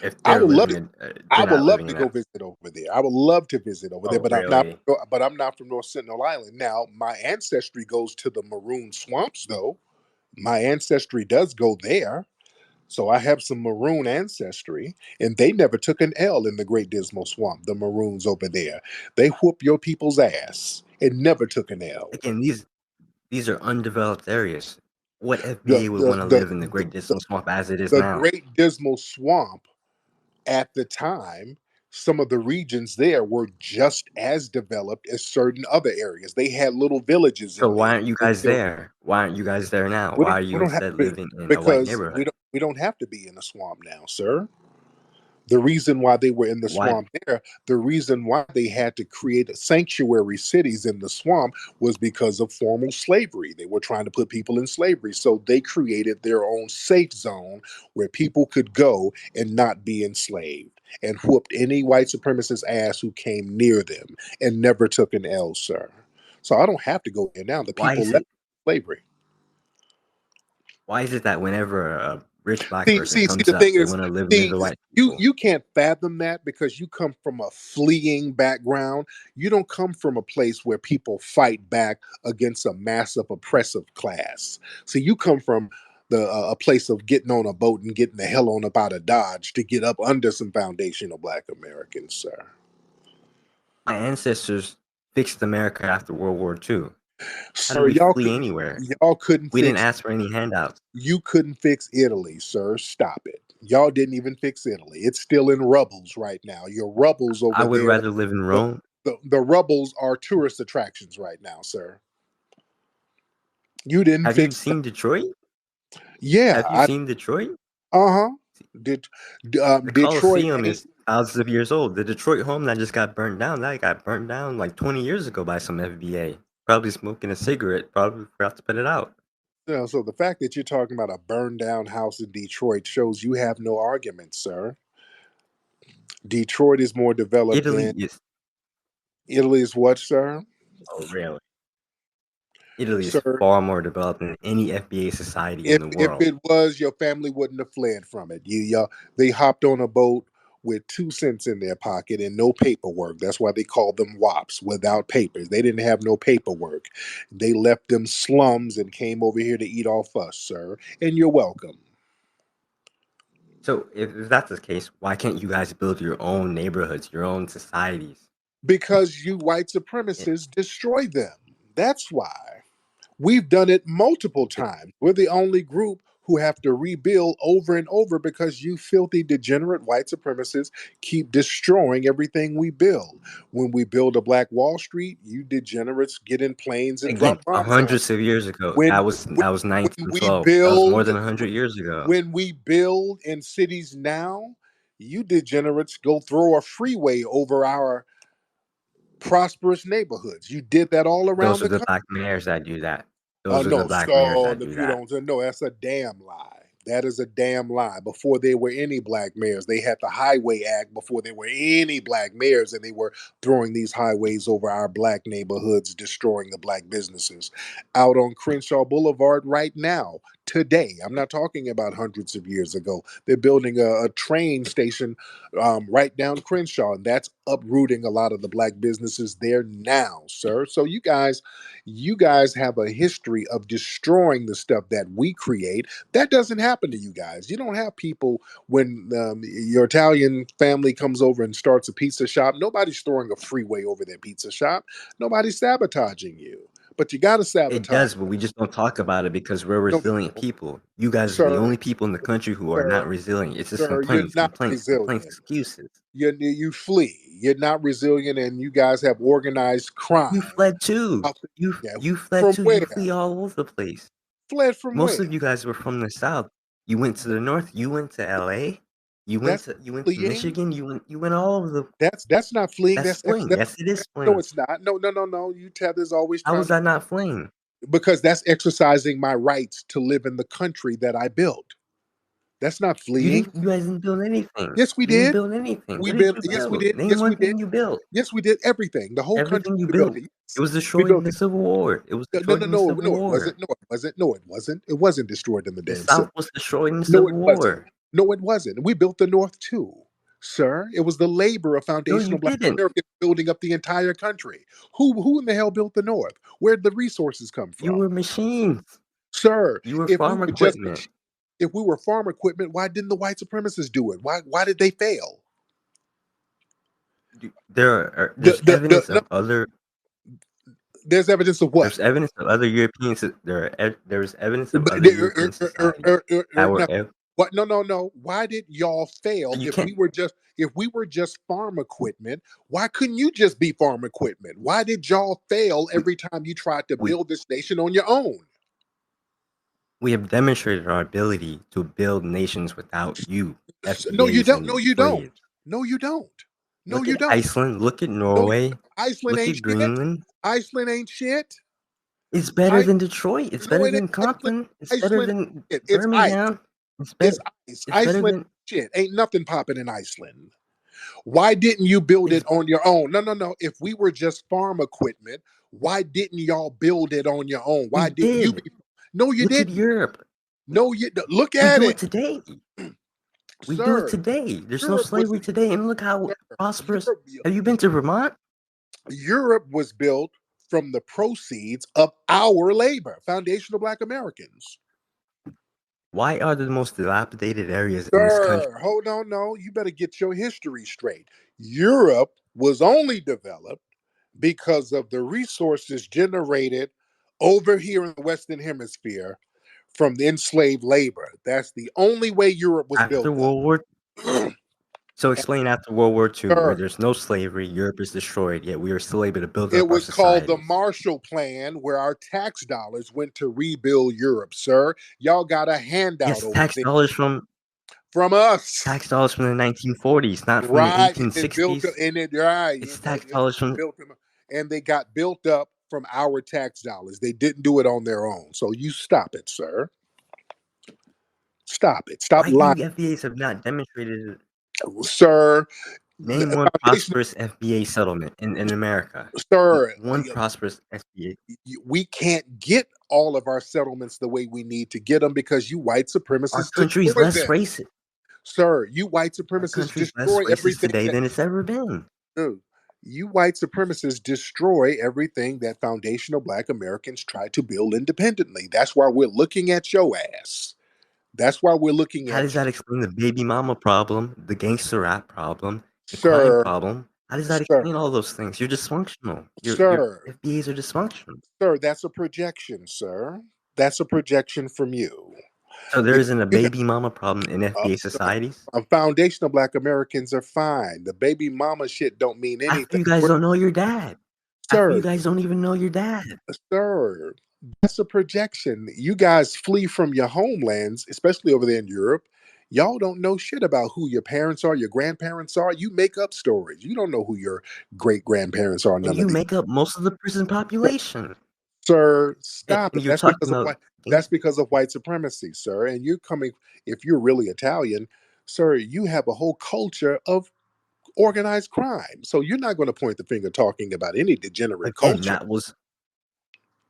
If I they're would love living to. in, I they're would not love living to in go L. visit over there. I would love to visit over there, Oh, but I'm not. really? But I'm not from North Sentinel Island. Now, my ancestry goes to the Maroon Swamps, though. My ancestry does go there. So I have some Maroon ancestry, and they never took an L in the Great Dismal Swamp. The Maroons over there, they whoop your people's ass and never took an L. Again, these are undeveloped areas. What The FBA would the want to the live in the the, Great the, Dismal Swamp as it is the now? Great Dismal Swamp at the time, some of the regions there were just as developed as certain other areas. They had little villages So in why there. aren't you They guys still there? Why aren't you guys there now? we Why don't are we you don't have instead to be living in a white because neighborhood? we don't have to be in a swamp now, sir. The reason why they were in the Why? swamp there, the reason why they had to create sanctuary cities in the swamp was because of formal slavery. They were trying to put people in slavery. So they created their own safe zone where people could go and not be enslaved and whooped any white supremacist ass who came near them and never took an L, sir. So I don't have to go there now. The Why people is left it? slavery. Why is it that whenever a rich black See, person see, see. comes The up, thing they is, want to live near see, the white you people? you can't fathom that because you come from a fleeing background. You don't come from a place where people fight back against a massive oppressive class. See, you come from the a place of getting on a boat and getting the hell on up out of Dodge to get up under some foundational Black Americans, sir. My ancestors fixed America after World War II. How did Sir, we flee anywhere? y'all couldn't We didn't fix ask for any handouts. you couldn't fix Italy, sir. Stop it. Y'all didn't even fix Italy. It's still in rubbles right now. Your rubbles I over would there, rather live in the, Rome. the rubbles are tourist attractions right now, sir. You didn't Have you fix that. seen Detroit? Yeah, Have you seen Detroit? uh-huh. Did The Detroit Coliseum ain't is thousands of years old. The Detroit home that just got burnt down, that got burnt down like 20 years ago by some FBA. Probably smoking a cigarette, probably forgot to put it out. so the fact that you're talking about a burned down house in Detroit shows you have no argument, sir. Detroit is more developed Italy than is, Italy is what, sir? oh, really? Italy is Sir, far more developed than any FBA society in if the if world. it was, your family wouldn't have fled from it. Y'all, they hopped on a boat with 2 cents in their pocket and no paperwork. That's why they called them WAPs, without papers. They didn't have no paperwork. They left them slums and came over here to eat off us, sir. And you're welcome. So if that's the case, why can't you guys build your own neighborhoods, your own societies? Because you white Eh, supremacists destroy them. That's why. We've done it multiple times. We're the only group who have to rebuild over and over because you filthy, degenerate white supremacists keep destroying everything we build. When we build a Black Wall Street, you degenerates get in planes and Again, drop bombs on hundreds it. of years ago. When That was when we 1912. That was more build than 100 years ago. when we build in cities now, you degenerates go throw a freeway over our prosperous neighborhoods. You did that all around Those are the the country. black mayors that do that. Those are the No, black mayors so that if do you that. don't know, that's a damn lie. That is a damn lie. Before there were any black mayors, they had the Highway Act before there were any black mayors, and they were throwing these highways over our black neighborhoods, destroying the black businesses. Out on Crenshaw Boulevard right now, today, I'm not talking about hundreds of years ago, they're building a train station right down Crenshaw, and that's uprooting a lot of the black businesses there now, sir. So you guys have a history of destroying the stuff that we create. That doesn't happen to you guys. You don't have people when your Italian family comes over and starts a pizza shop. Nobody's throwing a freeway over their pizza shop. Nobody's sabotaging you. But you got to It sabotage. does, but we just don't talk about it because we're No, resilient people. You guys are the sir, only people in the country who are not sir, resilient. It's just sir, you're complaints, not complaints, complaints, resilient. excuses. You flee. You're not resilient, and you guys have organized crime. You fled too. Out the- yeah. You fled From too. You where? flee all over the place. Fled from Most where? of you guys were from the South. You went to the North. You went to LA. That's You went to fleeing. Michigan. You went all over the. That's not fleeing. That's fleeing. Yes, it is No, fleeing. it's not. No, no, no, no. You tethers always How trying was to that not fleeing? because that's exercising my rights to live in the country that I built. That's not fleeing. You guys didn't build anything. Yes, we You didn't did. build anything. We What did built. you Yes, we build? did. Name Yes, we one did. thing you built. Yes, we did everything. The whole country Everything you we built built. it. It Yes. was We destroyed in built the it. Civil War. It was No, destroyed no, in the no, Civil no. It War. wasn't. No, it wasn't. No, it wasn't. It wasn't destroyed in the The damn civil. South was destroyed in the No, Civil it wasn't. War. No, it wasn't. We built the North too, sir. It was the labor of No, you foundational Black didn't. Americans building up the entire country. Who in the hell built the North? Where did the resources come You from, were machines. sir? You were If we farm were just equipment. if we were farm equipment, why didn't the white supremacists do it? Why did they fail? There's evidence No, of other. there's evidence of what? There's evidence of other European. There's evidence of But other European societies that were. no, what? No, no, no. Why did y'all fail? You can't. If we were just farm equipment, why couldn't you just be farm equipment? Why did y'all fail We every time you tried to we build this nation on your own? we have demonstrated our ability to build nations without you, No, you FBAs don't. No, and you don't. slaves. No, you don't. No, Look you at don't. Iceland. Look at No, Norway. Iceland Look ain't at shit. Greenland. Iceland ain't shit. It's better I than Detroit. It's no, better it ain't. than Compton. It's better Iceland than ain't shit. It's ice. Birmingham. It's better. It's ice. It's better Iceland than. shit. Ain't nothing popping in Iceland. Why didn't you build It's it on your own? No, no, no. If we were just farm equipment, why didn't y'all build it on your own? we Why didn't you did. be? No, you Look at didn't. Europe. No, look We at do it, it today. We do it sir. today. There's no Europe was slavery today, and look how sir, prosperous. Have you been to Vermont? Europe was built from the proceeds of our labor, foundational Black Americans. Why are the most dilapidated areas in this country? Sir, hold on, no, you better get your history straight. Europe was only developed because of the resources generated over here in the Western Hemisphere from the enslaved labor. That's the only way Europe was built After World War up. So explain after World War II, where Sir, there's no slavery, Europe is destroyed, yet we are still able to build it up our was called the societies. Marshall Plan, where our tax dollars went to rebuild Europe, sir. Y'all got a handout Yes, over there from tax us. dollars from the 1940s, not from the Right. It built 1860s. in it, right. It's tax dollars from. Built them, and they got built up from our tax dollars. They didn't do it on their own. So you stop it, sir. Stop it. Stop Why do lying, you FBAs have not demonstrated it? sir. Name The one foundation, prosperous FBA settlement in America. sir. One prosperous FBA. We can't get all of our settlements the way we need to get them because you white Our supremacists country's destroy less them, racist. sir. You white Our supremacists country's less destroy racist everything today that. than it's ever been. No, you white supremacists destroy everything that foundational Black Americans try to build independently. That's why we're looking at your ass. That's why we're looking How does at that you, explain the baby mama problem, the gangster rap problem, the crime sir. problem? How does that Sir, explain all those things? You're dysfunctional. Your sir, FBAs are dysfunctional. sir, that's a projection, sir. That's a projection from you. So there If isn't a you have, baby mama problem in FBA societies? foundational black Americans are fine. The baby mama shit don't mean After anything. you guys don't know your dad. After you Sir, guys don't even know your dad. sir, that's a projection. You guys flee from your homelands, especially over there in Europe. Y'all don't know shit about who your parents are, your grandparents are. You make up stories. You don't know who your great grandparents are. And None of you these. make up most of the prison population. Sir, stop And it. you're talking about That's because of white supremacy, sir. And you're coming. If you're really Italian, sir, you have a whole culture of organized crime. So you're not going to point the finger talking about any degenerate again, culture. that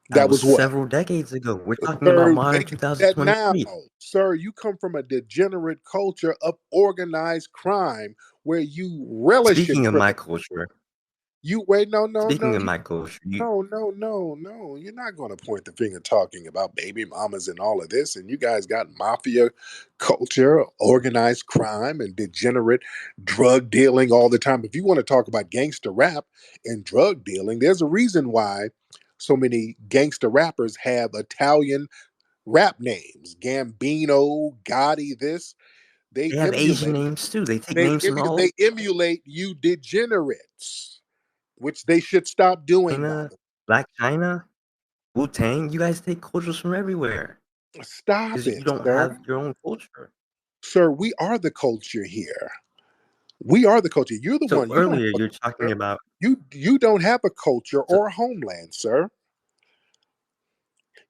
That was was what? several decades ago. We're talking about Sir, modern they do that now. 2023. Sir, you come from a degenerate culture of organized crime where you relish in Speaking of my criminal. culture, You wait, no, no, speaking no. of my culture, you No, no, no, no. You're not going to point the finger talking about baby mamas and all of this. And you guys got mafia culture, organized crime, and degenerate drug dealing all the time. If you want to talk about gangster rap and drug dealing, there's a reason why so many gangster rappers have Italian rap names. Gambino, Gotti, this. They they have Asian emulate, names too. They take names from they all emulate you degenerates, which they should stop doing, by China, the Black China, Wu Tang. You guys take cultures from everywhere way. Stop because you it, don't sir. have your own culture. Sir, we are the culture here. We are the culture. You're the So one. You don't earlier, have you're a talking culture. about You don't have a culture so or a homeland, sir.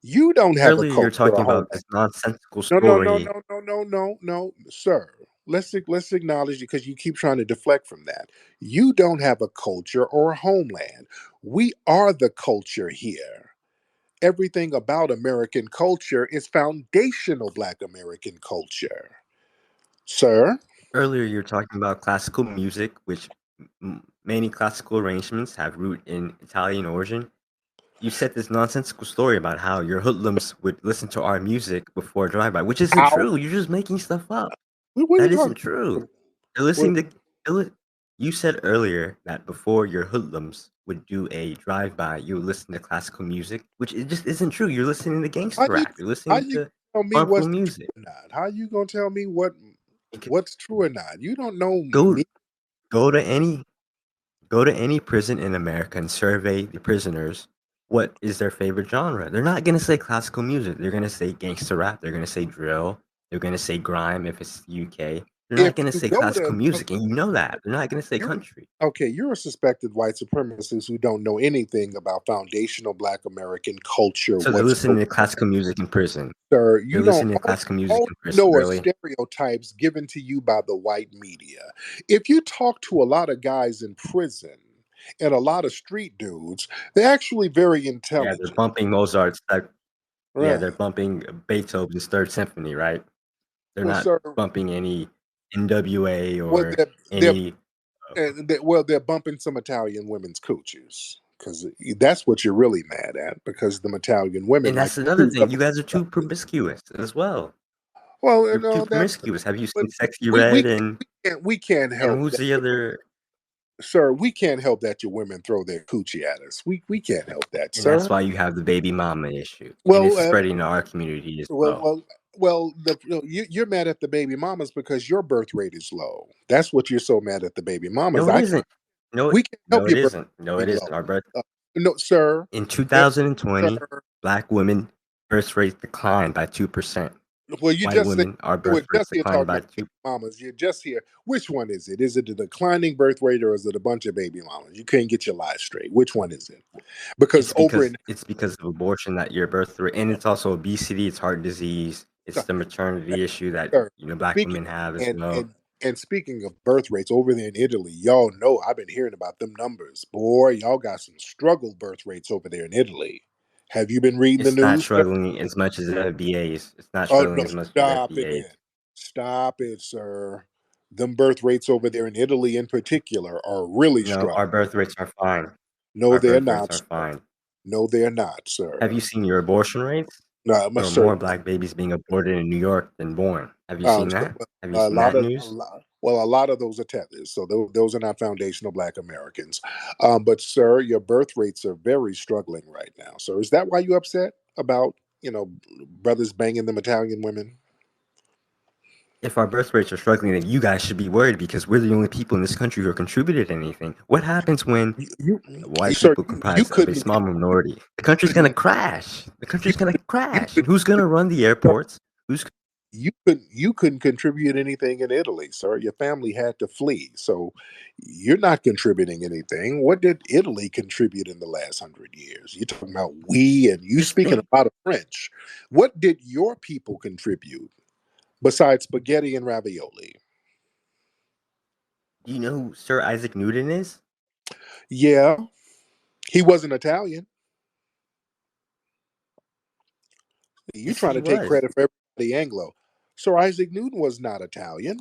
You don't have a earlier you're culture or talking a about homeland. this nonsensical No, no, no, story. no, no, no, no, no, sir. Let's acknowledge it because you keep trying to deflect from that. You don't have a culture or a homeland. We are the culture here. Everything about American culture is foundational Black American culture, sir. Earlier, you're talking about classical music, which many classical arrangements have root in Italian origin. You said this nonsensical story about how your hoodlums would listen to our music before drive-by, which isn't How? true. You're just making stuff up. What are you That isn't talking true. about? They're What, listening to. You said earlier that before your hoodlums would do a drive-by, you would listen to classical music, which it just isn't true. You're listening to how gangster you rap. You're how listening you to tell me harmful what's true music. or not? How you gonna tell me You could what's true or not? You don't know go me. go to any Go to any prison in America and survey the prisoners what is their favorite genre. They're not gonna say classical music. They're gonna say gangster rap. They're gonna say drill. They're gonna say grime if it's UK. They're If not gonna you say go classical to music, and you know that. They're not gonna say you're country. okay, you're a suspected white supremacist who don't know anything about foundational Black American culture So they're whatsoever. listening to classical music in prison. Sir, They're you don't listening to classical music all in you prison, know are really. stereotypes given to you by the white media. If you talk to a lot of guys in prison and a lot of street dudes, they're actually very Yeah, they're intelligent. bumping Mozart's yeah, they're Right. bumping Beethoven's Third Symphony, right? They're Well, not sir, bumping any NWA well, or they're any they're bumping some Italian women's cooches because that's what you're really mad at because the Italian women and like that's another to choose thing. up. You guys are too promiscuous as well. Well, You're and too all that, promiscuous. Have you but seen Sexy we Red and we can't help who's that, the other? sir. We can't help that your women throw their coochie at us. We can't help that, And that's sir. why you have the baby mama issue, and Well, it's spreading to our community as well, well. well, you're mad at the baby mamas because your birth rate is low. That's what you're so mad at the baby mamas. No, it isn't. No, We can no, help it your birth isn't. No, rate it be isn't. low. Our birth No, sir. in There, 2020, sir. black women birth rate declined by 2%. Well, you White just said women, our you were birth rates just here declined talking by about two. baby mamas. You're just here. Which one is it? Is it a declining birth rate or is it a bunch of baby mamas? You can't get your lies straight. Which one is it? Because over in It's because of abortion that your birth rate, and it's also obesity, it's heart disease, it's the maternity issue that sir, black speaking women have as and well. speaking of birth rates over there in Italy, y'all know I've been hearing about them numbers. Boy, y'all got some struggle birth rates over there in Italy. Have you been reading the It's not news, sir? struggling as much as FBAs. It's not Oh struggling no, as much as stop FBAs. it. Stop it, sir. Them birth rates over there in Italy in particular are really No, struggling. our birth rates are fine. No, Our they're birth rates not, are sir. fine. No, they're not, Have sir. you seen your abortion rates? No, There are sir. more black babies being aborted in New York than born. Have you Um, seen so, that? Have you a seen lot that of news? Well, a lot of those are tethers, so those are not foundational Black Americans. But sir, your birth rates are very struggling right now. So is that why you upset about brothers banging them Italian women? If our birth rates are struggling, then you guys should be worried because we're the only people in this country who are contributed anything. What happens when white Sir, people you comprise of a couldn't, small minority? The country's gonna couldn't, crash. The you country's gonna couldn't, you crash. couldn't, And who's gonna run the sir, airports? Who's you couldn't contribute anything in Italy, sir. Your family had to flee, so you're not contributing anything. What did Italy contribute in the last 100 years? You're talking about we, and you just speaking think? a lot of French. What did your people contribute besides spaghetti and ravioli? Do you know who Sir Isaac Newton is? Yeah, he wasn't Italian. You Yes, trying he to take was. credit for everybody Anglo. Sir Isaac Newton was not Italian.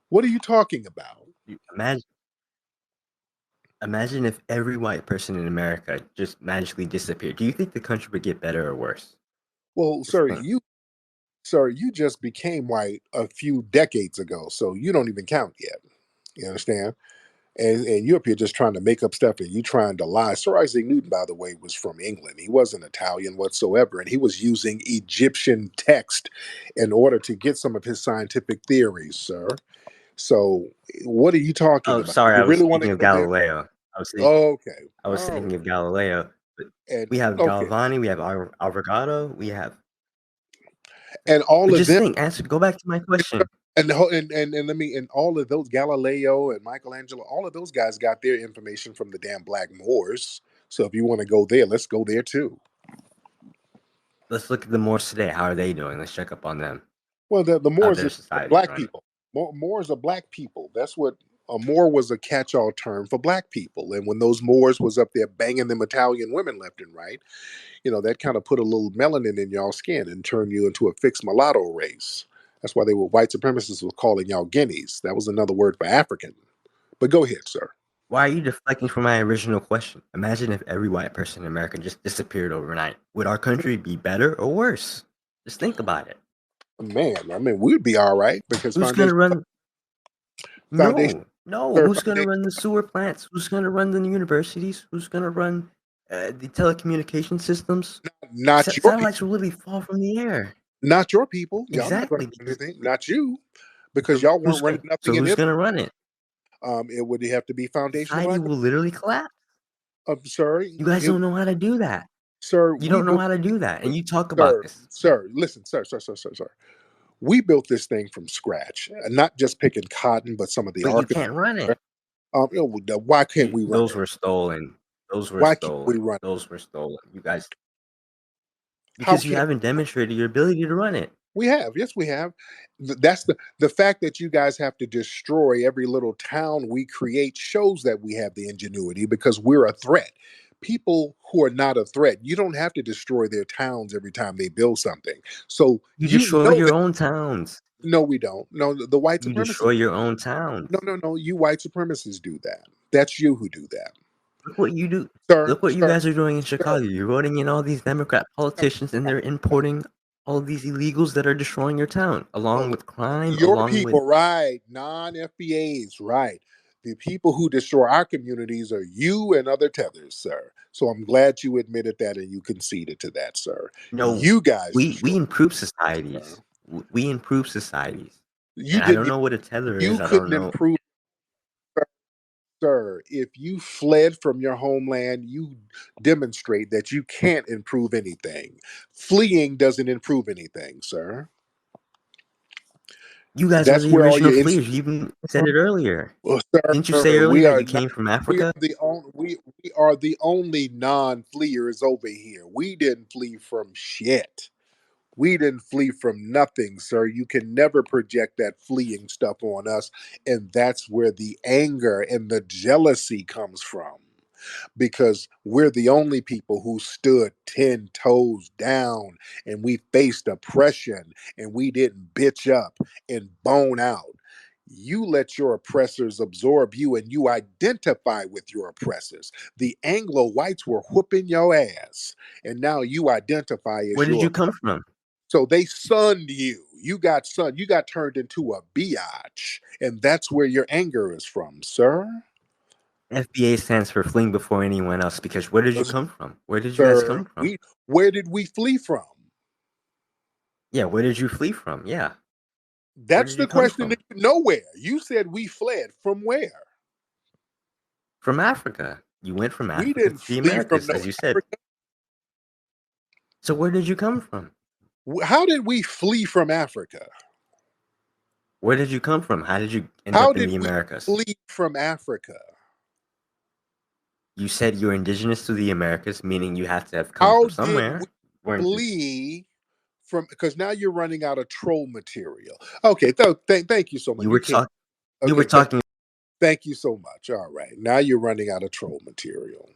What are you talking about? Imagine, imagine if every white person in America just magically disappeared. Do you think the country would get better or worse? Well, Just sir, think. you just became white a few decades ago, so you don't even count yet. You understand? And you up here just trying to make up stuff, and you trying to lie. Sir Isaac Newton, by the way, was from England. He wasn't Italian whatsoever, and he was using Egyptian text in order to get some of his scientific theories, sir. So, what are you talking Oh, about? Do sorry, I you was really want to thinking of go there? Galileo. I was thinking, Okay, I was all thinking right, of Galileo. But and we have okay, Galvani, we have Avogadro, we have. and all But of just them. think, answer. Go back to my question. And let me, and all of those, Galileo and Michelangelo, all of those guys got their information from the damn Black Moors. So if you want to go there, let's go there too. Let's look at the Moors today. How are they doing? Let's check up on them. Well, the How Moors their are society is black running. people. Moors are black people. That's what a Moor was, a catch-all term for black people. And when those Moors was up there banging them Italian women left and right, that kind of put a little melanin in y'all skin and turned you into a fixed mulatto race. That's why they were white supremacists were calling y'all guineas. That was another word for African. But go ahead, sir. Why are you deflecting from my original question? Imagine if every white person in America just disappeared overnight. Would our country be better or worse? Just think about it. Man, I mean, we'd be all right because Who's gonna run? foundation, No. sir, Who's gonna run the sewer plants? Who's gonna run the universities? Who's gonna run the telecommunication systems? not your people, Satellites will literally fall from the air. not your people. Y'all not going Exactly. to do anything. Not you, because y'all weren't running nothing in Who's it. gonna run it? It would have to be foundational Society black. will literally collapse. Sorry, You guys don't know how to do that. sir. You We don't know built, how to do that, and you talk about sir, this. sir. Listen, sir. We built this thing from scratch, not just picking cotton, but some of the But you architecture. can't run it. Why can't we run Those it? were stolen. Those were Why can't we stolen. run it? Those were stolen. You guys, How because you can't haven't demonstrated your ability to run it. we have? Yes, we have. That's the fact that you guys have to destroy every little town we create shows that we have the ingenuity because we're a threat. People who are not a threat, you don't have to destroy their towns every time they build something. So You destroy your own towns. no, we don't. No, the white You supremacists. destroy your own towns. No. You white supremacists do that. That's you who do that, Look what you do. sir. Look what you Sir, guys are doing in sir. Chicago. You're voting in all these Democrat politicians, and they're importing all of these illegals that are destroying your town, along with crime, Your along with. people, right? Non-FBAs, right? The people who destroy our communities are you and other tethers, sir. So I'm glad you admitted that and you conceded to that, sir. No, You guys we destroy. improve Sir. societies. We improve societies, You and I did. don't know what a tether You is. I don't couldn't know. improve, sir. If you fled from your homeland, you demonstrate that you can't improve anything. Fleeing doesn't improve anything, sir. You guys are That's the where all original your fleers. You even said it earlier. well, Didn't you say sir, earlier we that are you not. came from We are Africa? the only. We are the only non-fleers over here. We didn't flee from shit. We didn't flee from nothing, sir. You can never project that fleeing stuff on us, and that's where the anger and the jealousy comes from. Because we're the only people who stood 10 toes down and we faced oppression and we didn't bitch up and bone out. You let your oppressors absorb you and you identify with your oppressors. The Anglo whites were whooping your ass, and now you identify Where as did your you come from? So they sunned you. You got sunned. You got turned into a biatch. And that's where your anger is from, sir. FBA stands for fleeing before anyone else, because where did you Yes, come from? Where did you guys sir. come from? Where did we flee from? Yeah, where did you flee from? Yeah. Where That's did the you come question. from? Nowhere. You said we fled. From where? From Africa. You went from We Africa didn't to the flee from Americas, no as you said. Africa. So where did you come from? How did we flee from Africa? Where did you come from? How did you end How up in did the we Americas? flee from Africa? You said you're indigenous to the Americas, meaning you have to have come How from did we somewhere, weren't you? flee from? Because now you're running out of troll material. Okay, thank you so much. You You were can't. talking. You were Okay, talking. thank you so much. All right, now you're running out of troll material.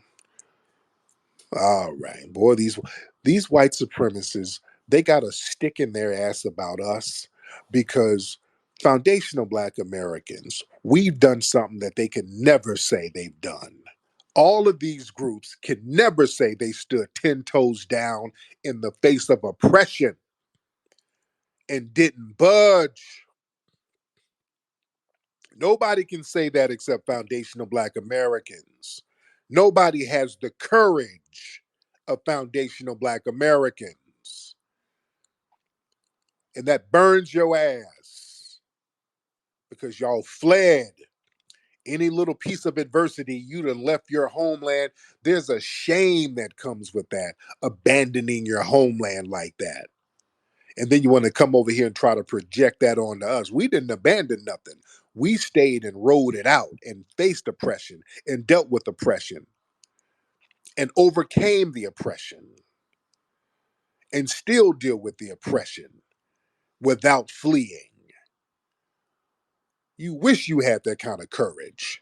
All right, boy, these white supremacists, they got a stick in their ass about us because foundational Black Americans, we've done something that they can never say they've done. All of these groups can never say they stood 10 toes down in the face of oppression and didn't budge. Nobody can say that except foundational Black Americans. Nobody has the courage of foundational Black Americans. And that burns your ass because y'all fled. Any little piece of adversity, you done left your homeland. There's a shame that comes with that, abandoning your homeland like that. And then you want to come over here and try to project that onto us. We didn't abandon nothing. We stayed and rode it out and faced oppression and dealt with oppression and overcame the oppression and still deal with the oppression without fleeing. You wish you had that kind of courage.